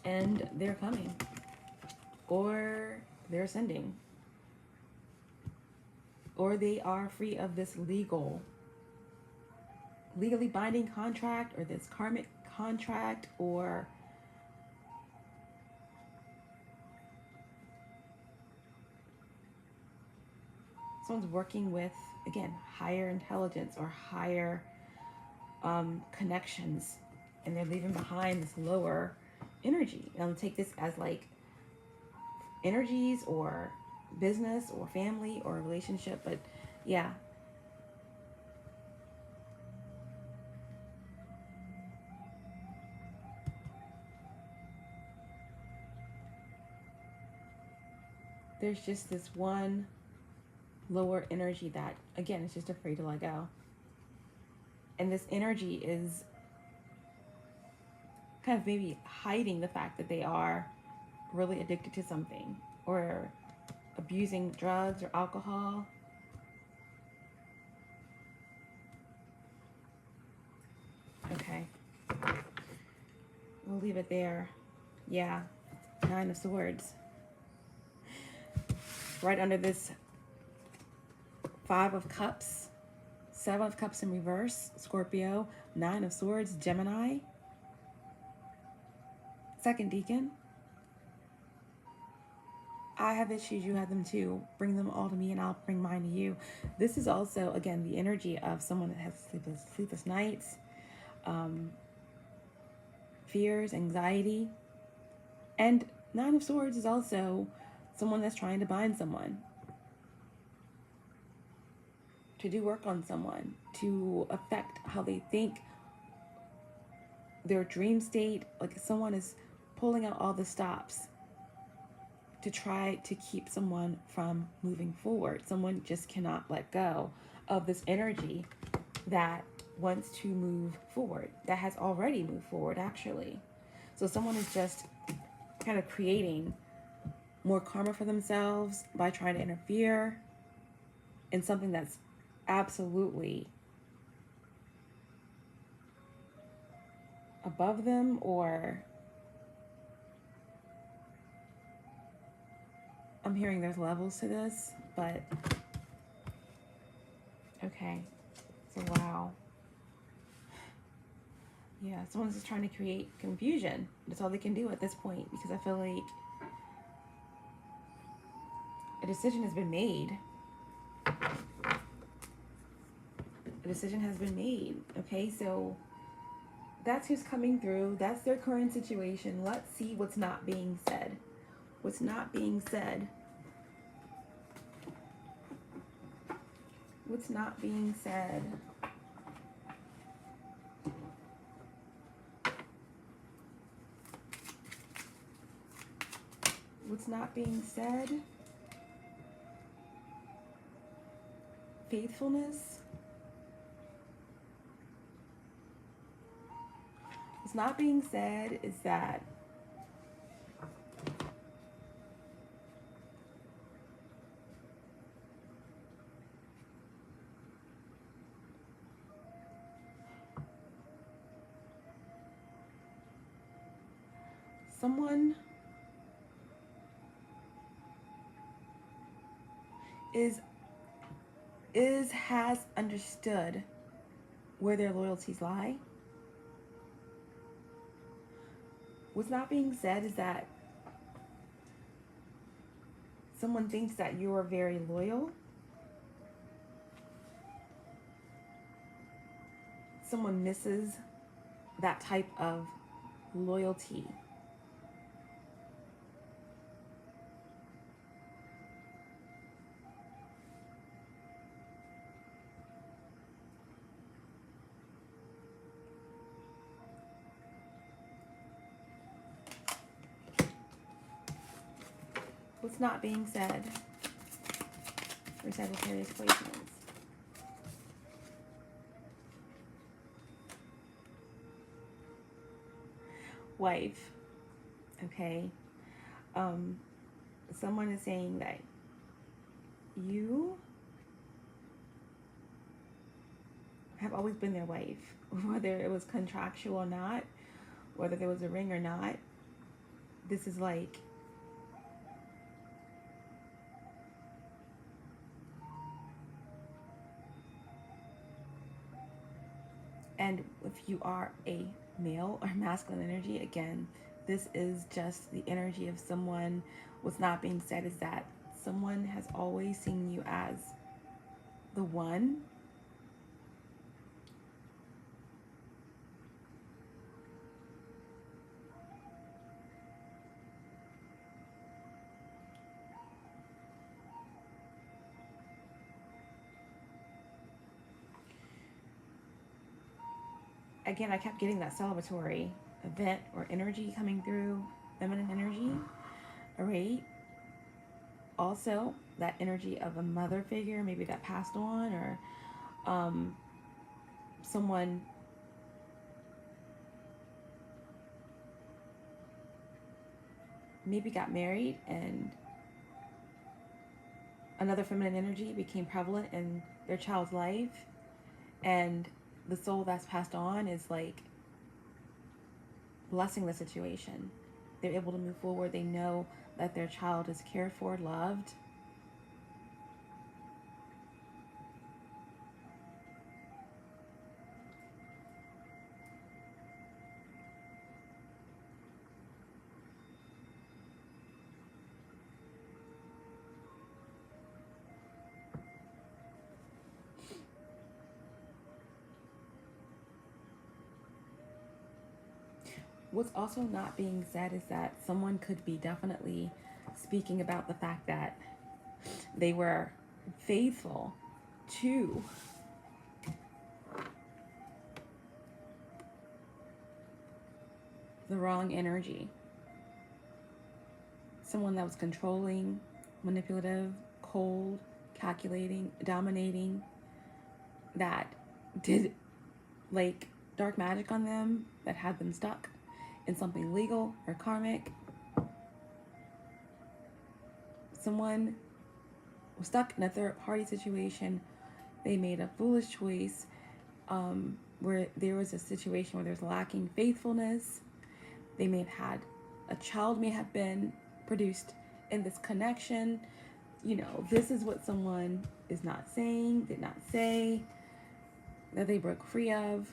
and they're coming, or they're ascending, or they are free of this legally binding contract, or this karmic contract, or someone's working with, again, higher intelligence or higher connections, and they're leaving behind this lower energy. And I'll take this as like energies or business or family or relationship, but yeah. There's just this one lower energy that, again, is just afraid to let go. And this energy is kind of maybe hiding the fact that they are really addicted to something, or abusing drugs or alcohol. Okay. We'll leave it there. Yeah. 9 of Swords. Right under this 5 of Cups, 7 of Cups in reverse, Scorpio, 9 of Swords, Gemini, 2nd Deacon. I have issues, you have them too. Bring them all to me and I'll bring mine to you. This is also, again, the energy of someone that has sleepless nights, fears, anxiety. And 9 of Swords is also someone that's trying to bind someone, to do work on someone, to affect how they think, their dream state. Like someone is pulling out all the stops to try to keep someone from moving forward. Someone just cannot let go of this energy that wants to move forward, that has already moved forward, actually. So someone is just kind of creating more karma for themselves by trying to interfere in something that's absolutely above them, or I'm hearing there's levels to this, but okay. So wow. Yeah, someone's just trying to create confusion. That's all they can do at this point, because I feel like a decision has been made. A decision has been made. Okay, so that's who's coming through. That's their current situation. Let's see what's not being said. What's not being said. What's not being said. What's not being said. Faithfulness. What's not being said is that someone has understood where their loyalties lie. What's not being said is that someone thinks that you are very loyal. Someone misses that type of loyalty. What's not being said for Sagittarius placements? Wife, okay? Someone is saying that you have always been their wife, whether it was contractual or not, whether there was a ring or not. This is like and if you are a male or masculine energy, again, this is just the energy of someone. What's not being said is that someone has always seen you as the one. Again, I kept getting that celebratory event or energy coming through, feminine energy, all right? Also, that energy of a mother figure, maybe that passed on, or someone maybe got married and another feminine energy became prevalent in their child's life, and the soul that's passed on is like blessing the situation. They're able to move forward. They know that their child is cared for, loved. What's also not being said is that someone could be definitely speaking about the fact that they were faithful to the wrong energy. Someone that was controlling, manipulative, cold, calculating, dominating, that did like dark magic on them, that had them stuck in something legal or karmic. Someone was stuck in a third party situation. They made a foolish choice where there was a situation where there's lacking faithfulness. They may have had a child may have been produced in this connection. You know, this is what someone is not saying, did not say, that they broke free of,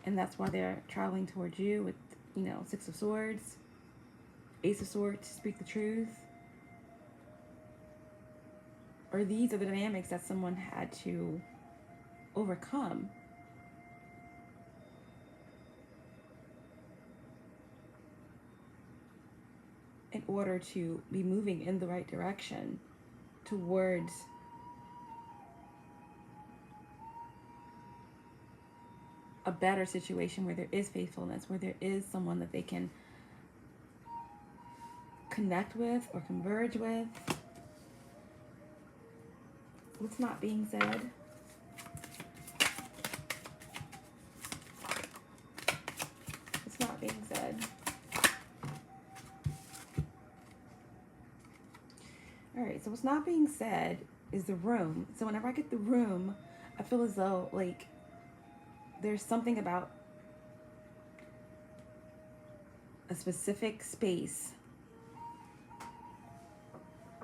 and that's why they're traveling towards you with, you know, Six of Swords, Ace of Swords to speak the truth. Or these are the dynamics that someone had to overcome in order to be moving in the right direction towards a better situation where there is faithfulness, where there is someone that they can connect with or converge with. What's not being said? What's not being said? All right, so what's not being said is the room. So whenever I get the room, I feel as though like there's something about a specific space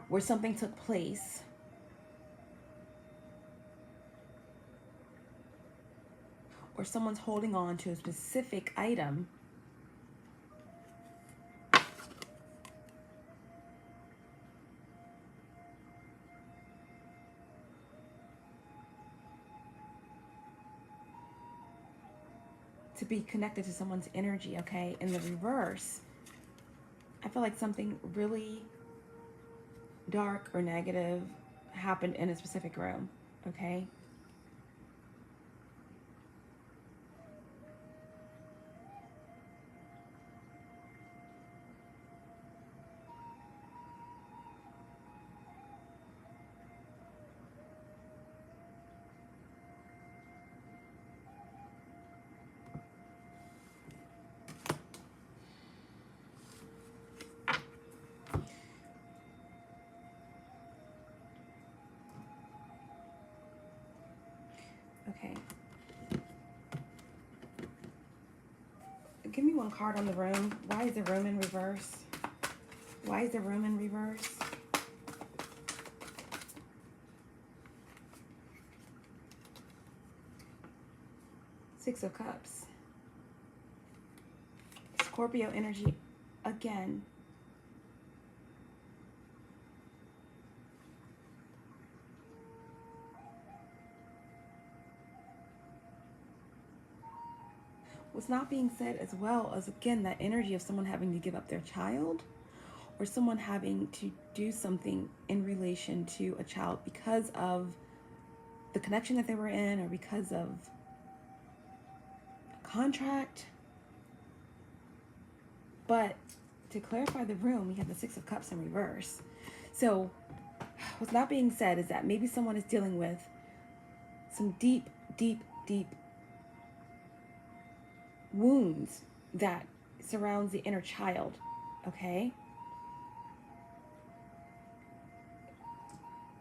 where something took place, or someone's holding on to a specific item, to be connected to someone's energy, okay? In the reverse, I feel like something really dark or negative happened in a specific room, okay? Okay. Give me one card on the room. Why is the room in reverse? Why is the room in reverse? Six of Cups. Scorpio energy again. What's not being said as well as, again, that energy of someone having to give up their child, or someone having to do something in relation to a child because of the connection that they were in, or because of a contract. But to clarify the room, we have the Six of Cups in reverse. So what's not being said is that maybe someone is dealing with some deep, deep, deep wounds that surrounds the inner child, okay?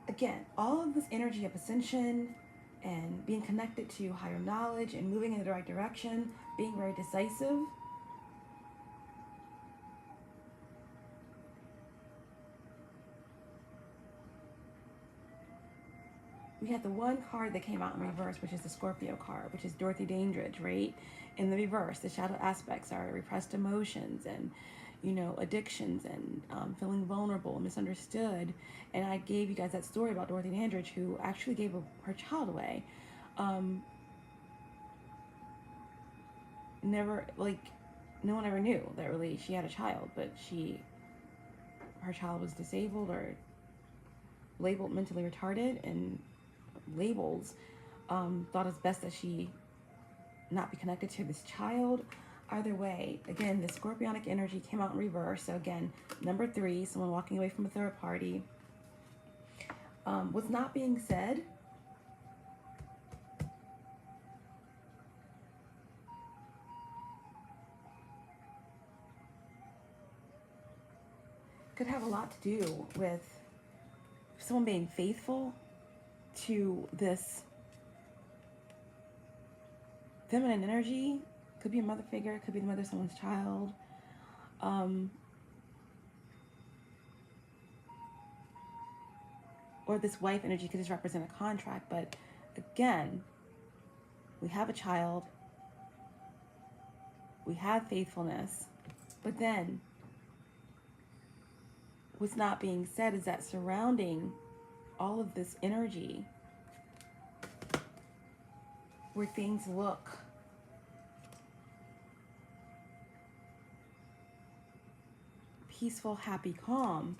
Again, all of this energy of ascension and being connected to higher knowledge and moving in the right direction, being very decisive. We had the one card that came out in reverse, which is the Scorpio card, which is Dorothy Dandridge, right? In the reverse, the shadow aspects are repressed emotions and, you know, addictions and feeling vulnerable and misunderstood. And I gave you guys that story about Dorothy Dandridge, who actually gave her child away. Never, like, no one ever knew that really she had a child, but her child was disabled or labeled mentally retarded, and labels thought it's best that she not be connected to this child. Either way, again, the Scorpionic energy came out in reverse. So again, number 3, someone walking away from a third party. What's not being said could have a lot to do with someone being faithful to this feminine energy. Could be a mother figure, could be the mother of someone's child. Or this wife energy could just represent a contract. But again, we have a child, we have faithfulness, but then what's not being said is that surrounding all of this energy, where things look peaceful, happy, calm,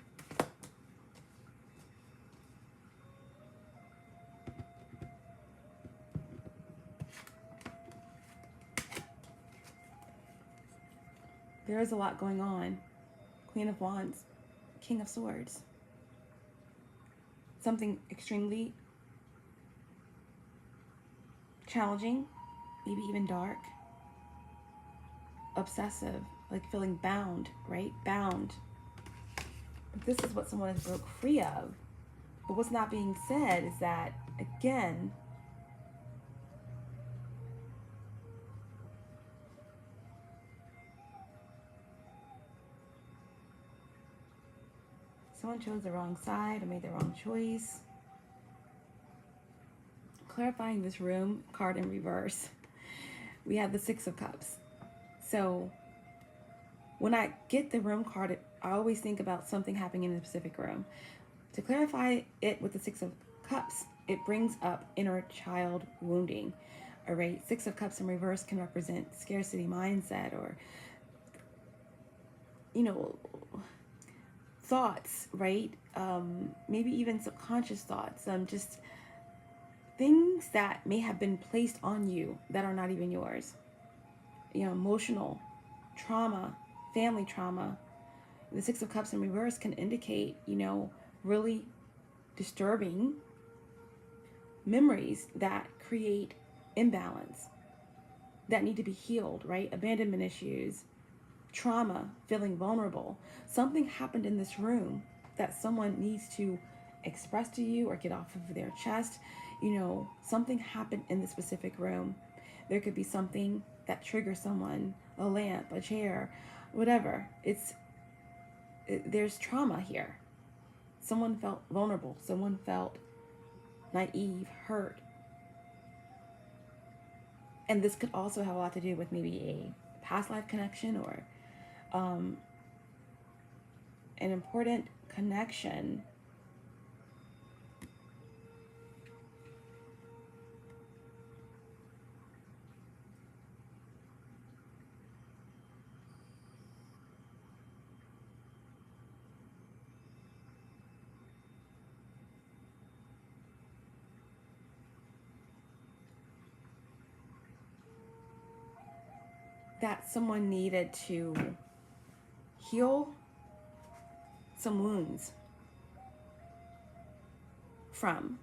there is a lot going on. Queen of Wands, King of Swords. Something extremely challenging, maybe even dark, obsessive, like feeling bound, right? Bound. But this is what someone has broke free of. But what's not being said is that, again, someone chose the wrong side or made the wrong choice. Clarifying this room card in reverse. We have the Six of Cups. So when I get the room card, I always think about something happening in a specific room. To clarify it with the Six of Cups, it brings up inner child wounding. All right, Six of Cups in reverse can represent scarcity mindset, or, you know, thoughts, right? Maybe even subconscious thoughts, just things that may have been placed on you that are not even yours. You know, emotional trauma, family trauma. The Six of Cups in reverse can indicate, you know, really disturbing memories that create imbalance, that need to be healed, right? Abandonment issues, trauma, feeling vulnerable. Something happened in this room that someone needs to express to you or get off of their chest. You know, something happened in the specific room. There could be something that triggers someone, a lamp, a chair, whatever. There's trauma here. Someone felt vulnerable. Someone felt naive, hurt. And this could also have a lot to do with maybe a past life connection, or an important connection that someone needed to heal some wounds from.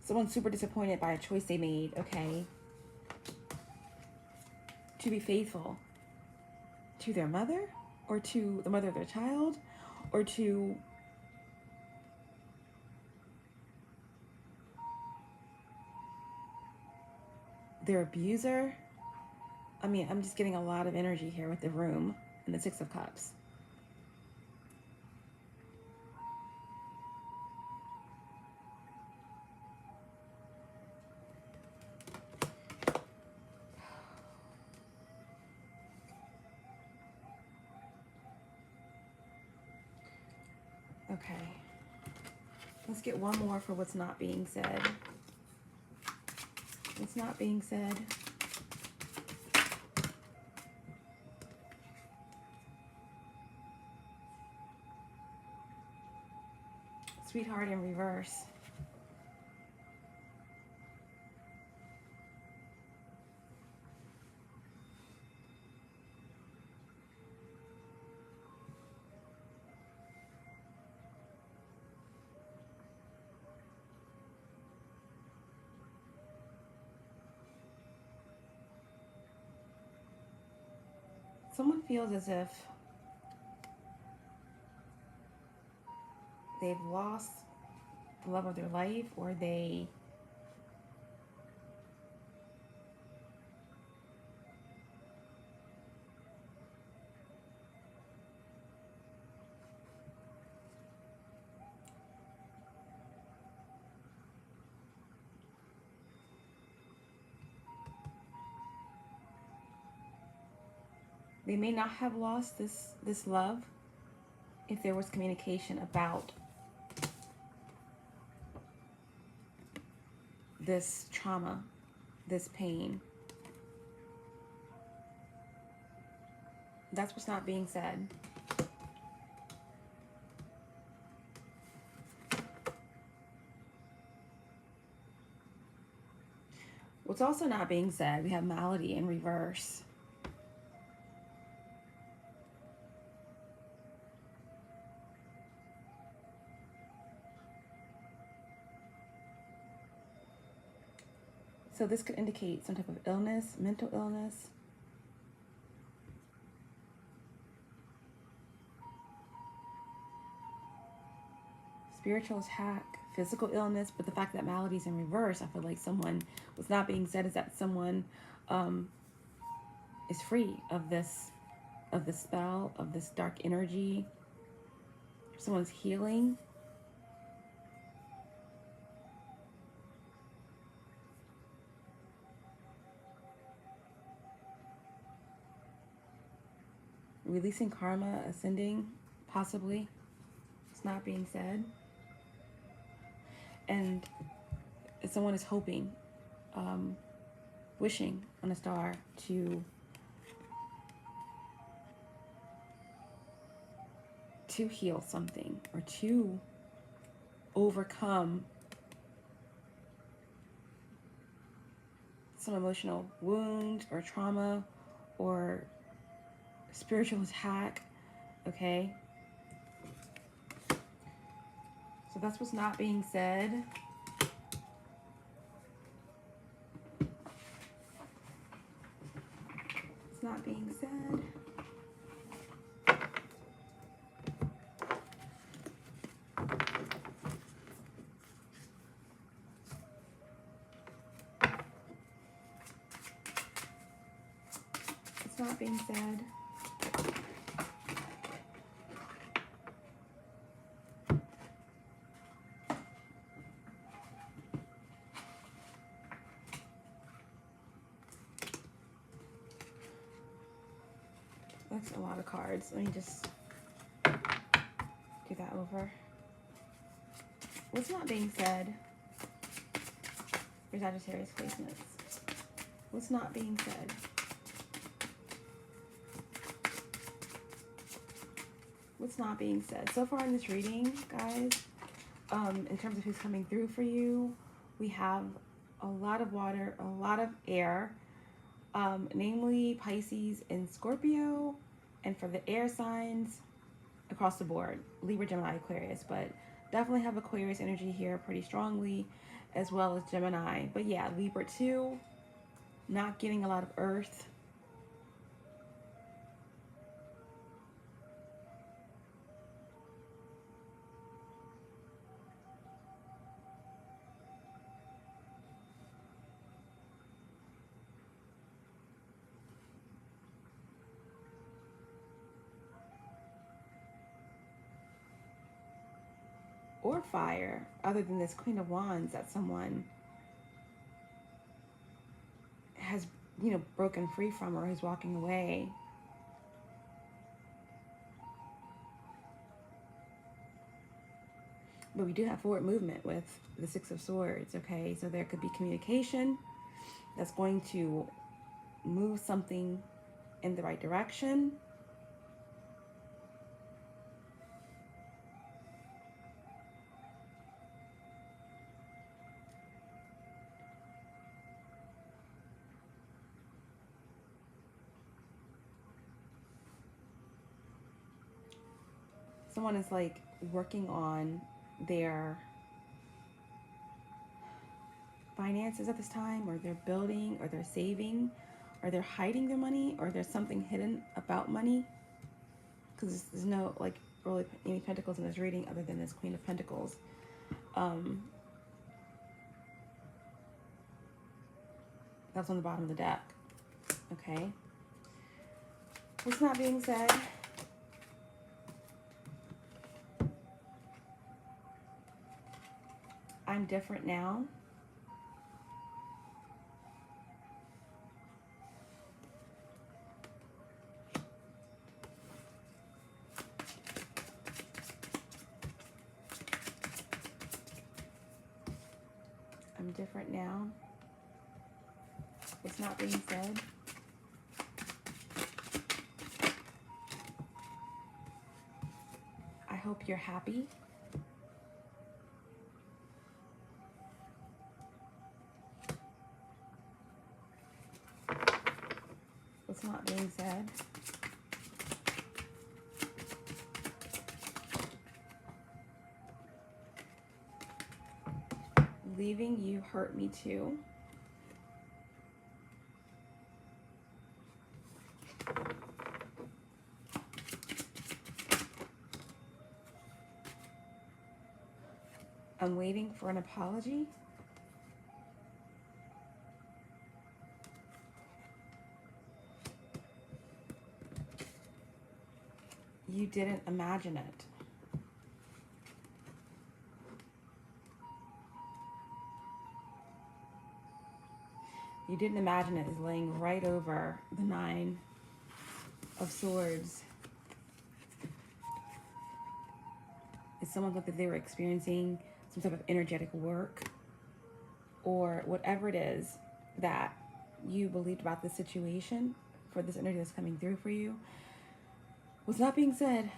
Someone's super disappointed by a choice they made, okay? To be faithful to their mother, or to the mother of their child, or to their abuser. I mean, I'm just getting a lot of energy here with the room and the Six of Cups. Okay, let's get one more for what's not being said. What's not being said. Sweetheart in reverse. Someone feels as if they've lost the love of their life, or they may not have lost this love if there was communication about this trauma, this pain. That's what's not being said. What's also not being said, we have malady in reverse. So this could indicate some type of illness, mental illness. Spiritual attack, physical illness, but the fact that maladies in reverse, I feel like someone, what's not being said is that someone is free of this spell, of this dark energy. Someone's healing. Releasing karma, ascending, possibly. It's not being said. And someone is hoping, wishing on a star to heal something or to overcome some emotional wound or trauma or spiritual attack. Okay, so that's what's not being said. It's not being said. It's not being said. That's a lot of cards. Let me just do that over. What's not being said for Sagittarius placements? What's not being said? What's not being said? So far in this reading, guys, in terms of who's coming through for you, we have a lot of water, a lot of air, namely Pisces and Scorpio, and for the air signs across the board, Libra, Gemini, Aquarius, but definitely have Aquarius energy here pretty strongly, as well as Gemini. But yeah, Libra too, not getting a lot of earth. Or fire, other than this Queen of Wands that someone has, you know, broken free from or is walking away. But we do have forward movement with the Six of Swords, okay? So there could be communication that's going to move something in the right direction. Someone is like working on their finances at this time, or they're building, or they're saving, or they're hiding their money, or there's something hidden about money, because there's no like really any pentacles in this reading other than this Queen of Pentacles. That's on the bottom of the deck. Okay, what's not being said? I'm different now. I'm different now. It's not being said. I hope you're happy. What's not being said? Leaving you hurt me too. I'm waiting for an apology. You didn't imagine it. You didn't imagine it is laying right over the Nine of Swords. It's someone that they were experiencing some type of energetic work, or whatever it is that you believed about this situation, for this energy that's coming through for you, was not being said,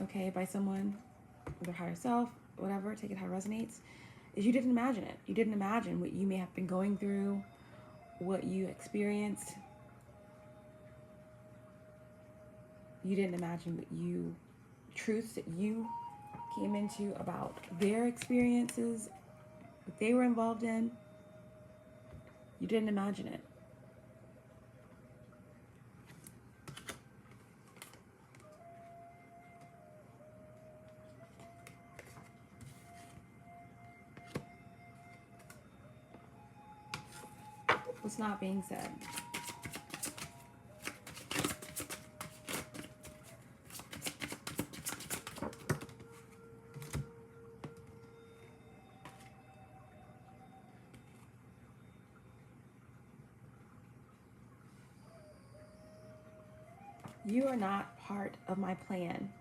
okay, by someone, their higher self, whatever, take it how it resonates, is you didn't imagine it. You didn't imagine what you may have been going through, what you experienced. You didn't imagine what you, truths that you came into about their experiences, what they were involved in. You didn't imagine it. What's not being said? You are not part of my plan.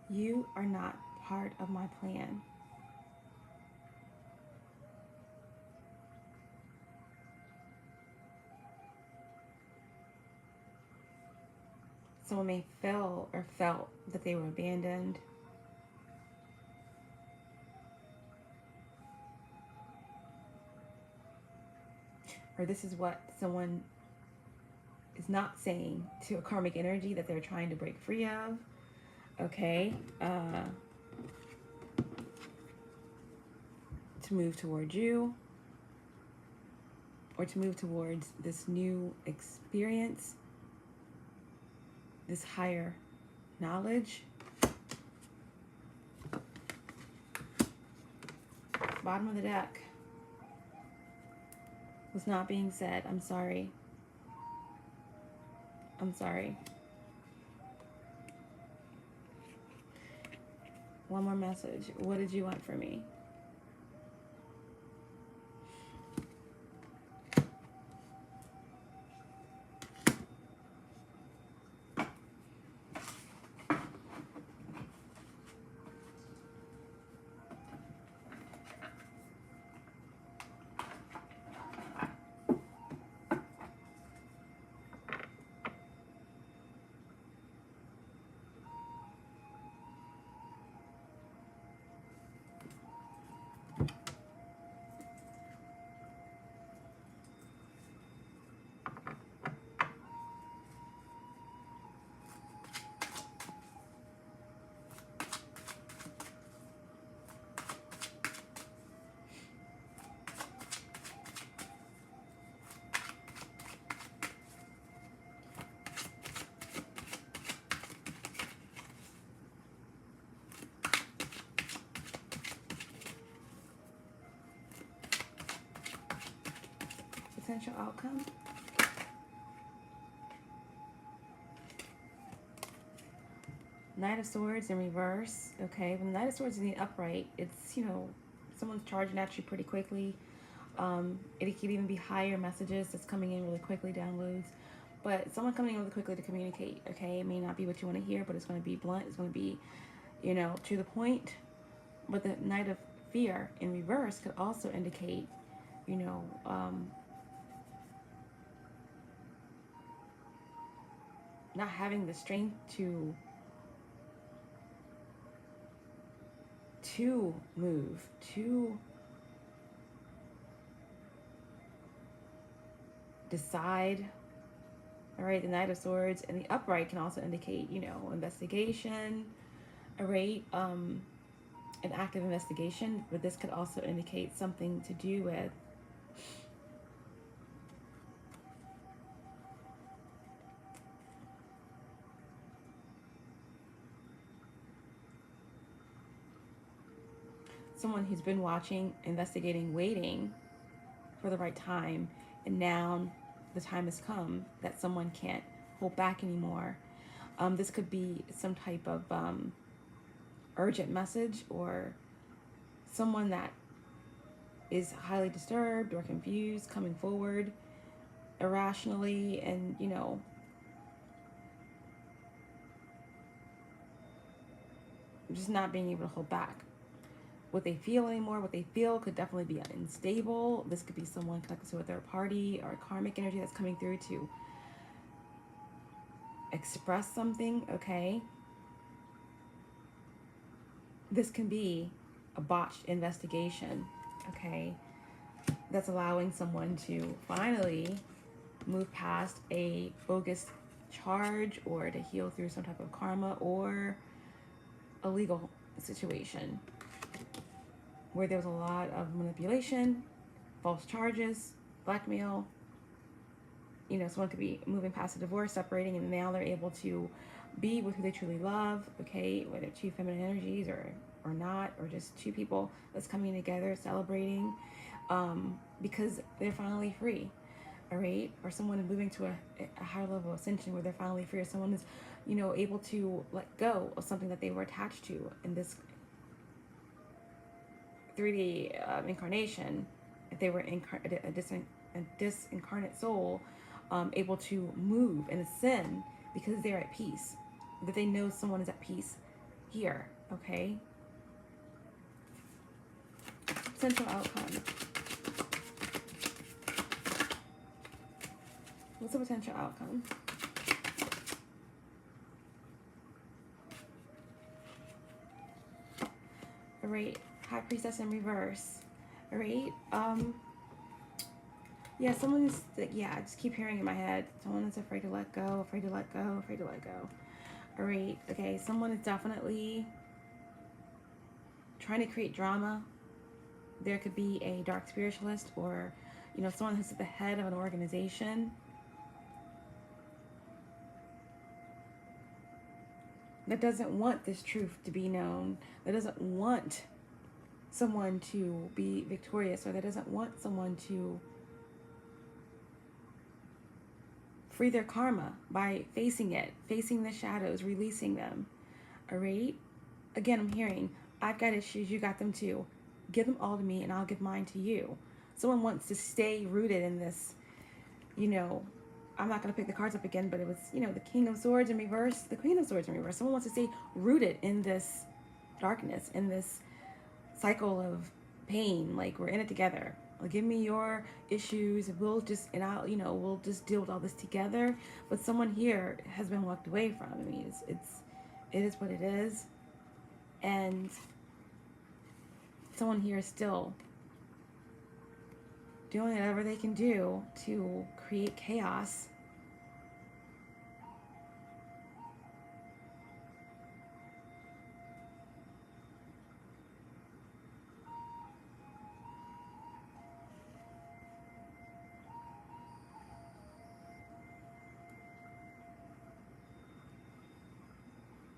You are not part of my plan. Someone may feel or felt that they were abandoned. Or this is what someone is not saying to a karmic energy that they're trying to break free of. Okay. To move towards you, or to move towards this new experience, this higher knowledge. Bottom of the deck. Was not being said. I'm sorry. I'm sorry. One more message. What did you want from me? Potential outcome. Knight of Swords in reverse. Okay, when the Knight of Swords is in the upright, it's, you know, someone's charging at you pretty quickly. It could even be higher messages that's coming in really quickly, downloads. But someone coming in really quickly to communicate. Okay, it may not be what you want to hear, but it's going to be blunt. It's going to be, you know, to the point. But the Knight of Fear in reverse could also indicate, you know, not having the strength to move, to decide. All right, the Knight of Swords and the upright can also indicate, you know, investigation. All right, an active investigation, but this could also indicate something to do with someone who's been watching, investigating, waiting for the right time, and now the time has come that someone can't hold back anymore. This could be some type of urgent message, or someone that is highly disturbed or confused coming forward irrationally, and just not being able to hold back what they feel anymore. What they feel could definitely be unstable. This could be someone connected to a third party or a karmic energy that's coming through to express something, okay? This can be a botched investigation, okay? That's allowing someone to finally move past a bogus charge, or to heal through some type of karma or a legal situation where there was a lot of manipulation, false charges, blackmail. Someone could be moving past a divorce, separating, and now they're able to be with who they truly love, okay? Whether two feminine energies or not, or just two people that's coming together, celebrating, because they're finally free, all right? Or someone moving to a higher level of ascension where they're finally free, or someone is, able to let go of something that they were attached to in this 3D incarnation. If they were a disincarnate soul, able to move and ascend because they're at peace, that they know someone is at peace here, okay? Potential outcome. What's the potential outcome? All right, High Priestess in reverse. All right, yeah, someone is, I just keep hearing in my head, someone is afraid to let go, afraid to let go, afraid to let go. All right, okay, someone is definitely trying to create drama. There could be a dark spiritualist, or, someone who's at the head of an organization that doesn't want this truth to be known, that doesn't want someone to be victorious, or that doesn't want someone to free their karma by facing it, facing the shadows, releasing them. All right? Again, I'm hearing, I've got issues, you got them too. Give them all to me and I'll give mine to you. Someone wants to stay rooted in this, I'm not going to pick the cards up again, but it was, the King of Swords in reverse, the Queen of Swords in reverse. Someone wants to stay rooted in this darkness, in this cycle of pain. Like, we're in it together. Like, give me your issues, we'll just, and I'll, we'll just deal with all this together. But someone here has been walked away from. I mean, it is what it is. And someone here is still doing whatever they can do to create chaos.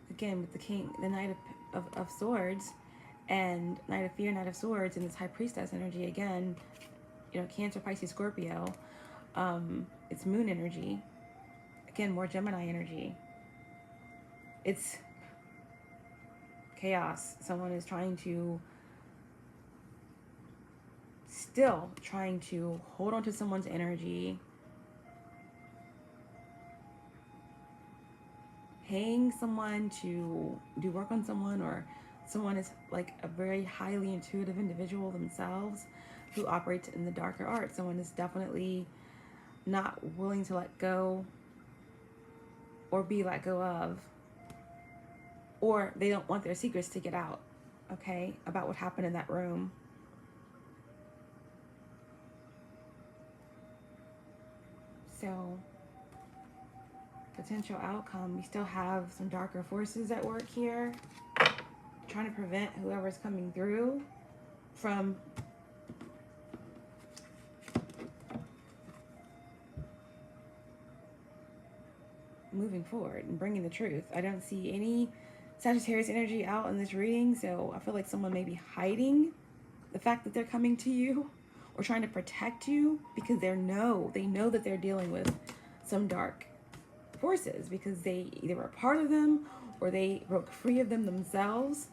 Again, with the King, the Knight of Swords, and Knight of Fear, Knight of Swords, and this High Priestess energy again, Cancer, Pisces, Scorpio, it's moon energy. Again, more Gemini energy. It's chaos. Someone is still trying to hold on to someone's energy, paying someone to do work on someone, or someone is like a very highly intuitive individual themselves who operates in the darker art. Someone is definitely not willing to let go or be let go of, or they don't want their secrets to get out, okay, about what happened in that room. So, potential outcome, we still have some darker forces at work here, trying to prevent whoever's coming through from moving forward and bringing the truth. I don't see any Sagittarius energy out in this reading, so I feel like someone may be hiding the fact that they're coming to you or trying to protect you because they know that they're dealing with some dark forces because they either were a part of them or they broke free of them themselves.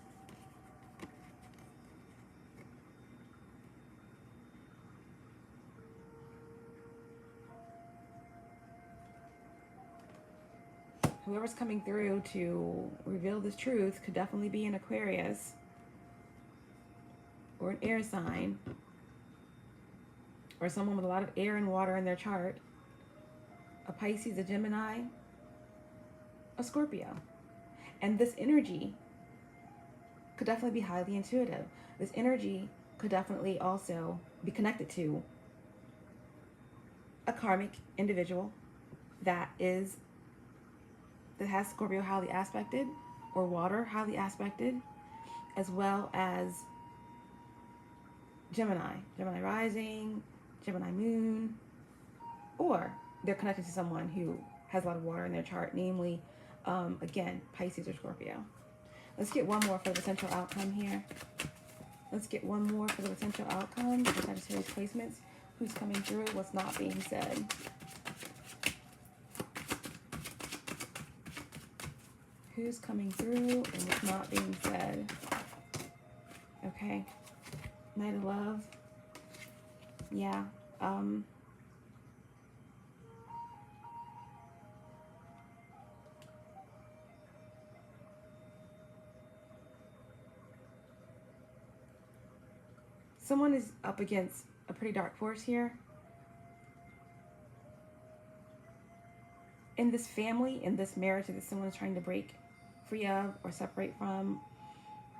Whoever's coming through to reveal this truth could definitely be an Aquarius or an air sign or someone with a lot of air and water in their chart. A Pisces, a Gemini, a Scorpio. And this energy could definitely be highly intuitive. This energy could definitely also be connected to a karmic individual that has Scorpio highly aspected or water highly aspected, as well as Gemini Rising, Gemini Moon, or they're connected to someone who has a lot of water in their chart, namely, again, Pisces or Scorpio. Let's get one more for the potential outcome here. Let's get one more for the potential outcome for Sagittarius placements. Who's coming through? What's not being said? Who's coming through and what's not being said? Okay. Knight of Love. Yeah. Someone is up against a pretty dark force here. In this family, in this marriage that someone is trying to break free of or separate from,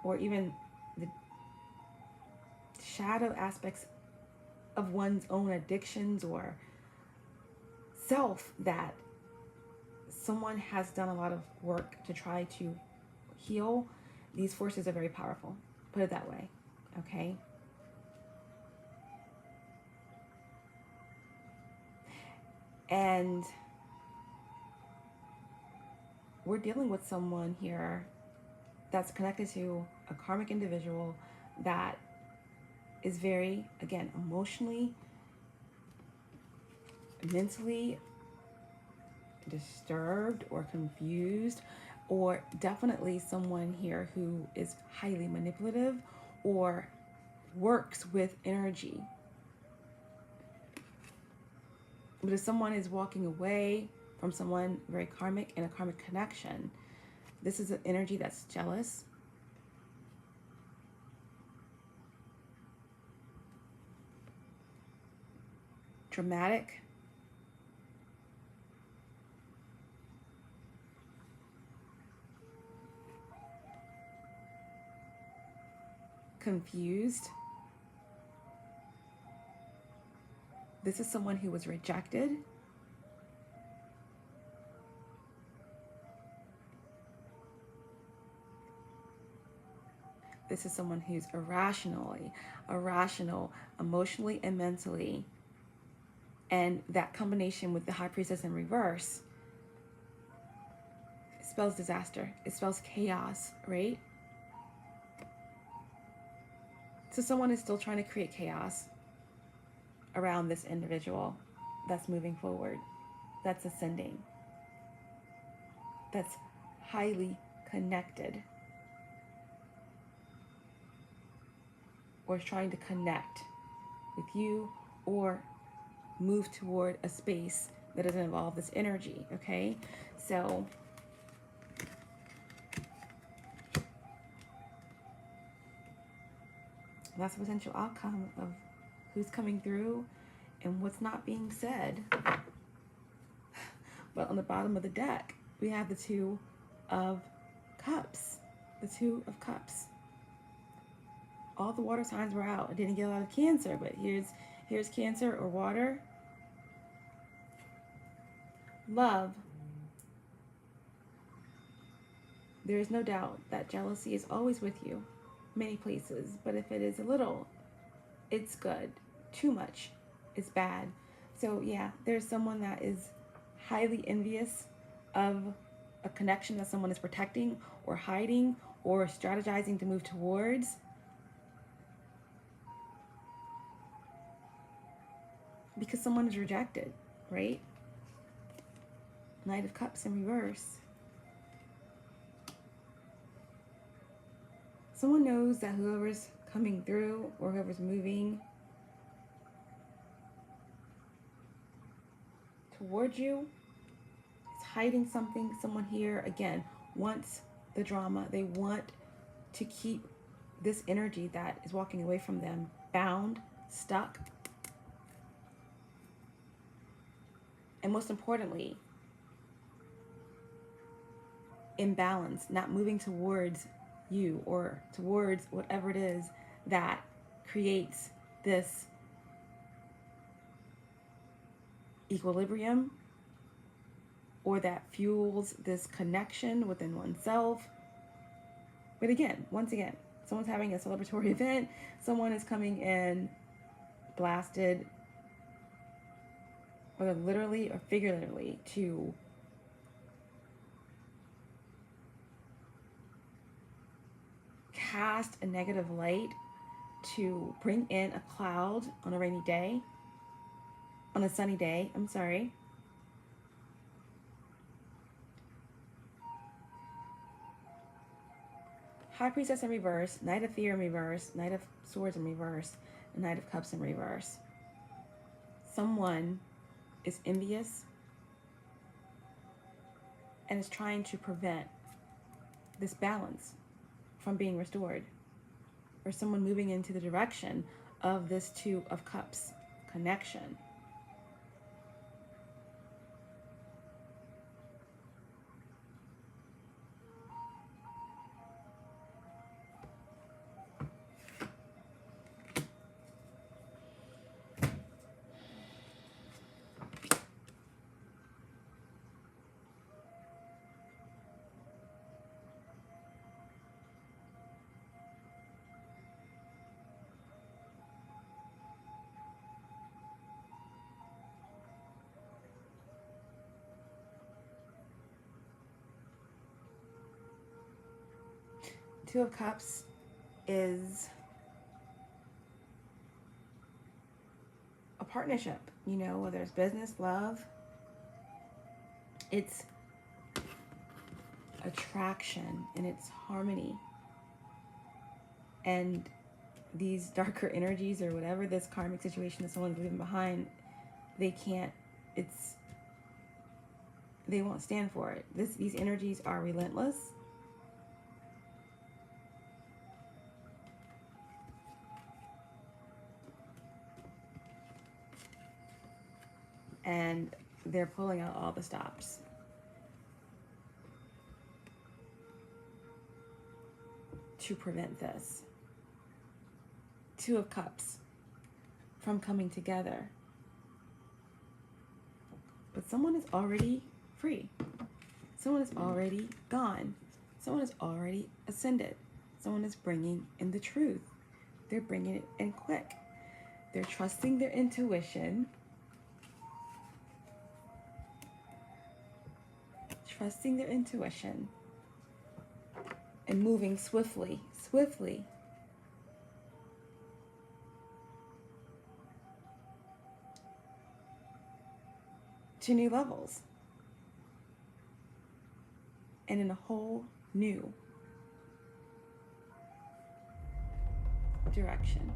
or even the shadow aspects of one's own addictions or self that someone has done a lot of work to try to heal. These forces are very powerful. Put it that way, okay? And we're dealing with someone here that's connected to a karmic individual that is very, again, emotionally, mentally disturbed or confused, or definitely someone here who is highly manipulative or works with energy. But if someone is walking away from someone very karmic in a karmic connection, this is an energy that's jealous, dramatic, confused. This is someone who was rejected. This is someone who's irrational, emotionally and mentally. And that combination with the High Priestess in reverse spells disaster. It spells chaos, right? So someone is still trying to create chaos around this individual that's moving forward, that's ascending, that's highly connected, or is trying to connect with you or move toward a space that doesn't involve this energy, okay? So that's the potential outcome of who's coming through and what's not being said. But on the bottom of the deck, we have the Two of Cups. The Two of Cups. All the water signs were out. I didn't get a lot of Cancer, but here's Cancer or water. Love. There is no doubt that jealousy is always with you, many places, but if it is a little, it's good. Too much is bad. So yeah, there's someone that is highly envious of a connection that someone is protecting or hiding or strategizing to move towards. Because someone is rejected, right? Knight of Cups in reverse. Someone knows that whoever's coming through or whoever's moving towards you is hiding something. Someone here, again, wants the drama. They want to keep this energy that is walking away from them bound, stuck. And most importantly, imbalance, not moving towards you or towards whatever it is that creates this equilibrium or that fuels this connection within oneself. But again, once again, someone's having a celebratory event, someone is coming in blasted, whether literally or figuratively, to cast a negative light, to bring in a cloud on a rainy day, on a sunny day, I'm sorry. High Priestess in reverse, Knight of Fear in reverse, Knight of Swords in reverse, and Knight of Cups in reverse. Someone is envious and is trying to prevent this balance from being restored, or someone moving into the direction of this Two of Cups connection. Two of Cups is a partnership, you know, whether it's business, love, it's attraction and it's harmony. And these darker energies or whatever, this karmic situation that someone's leaving behind, they won't stand for it. These energies are relentless. And they're pulling out all the stops. To prevent this. Two of Cups from coming together. But someone is already free. Someone is already gone. Someone is already ascended. Someone is bringing in the truth. They're bringing it in quick. They're trusting their intuition. Trusting their intuition and moving swiftly to new levels and in a whole new direction.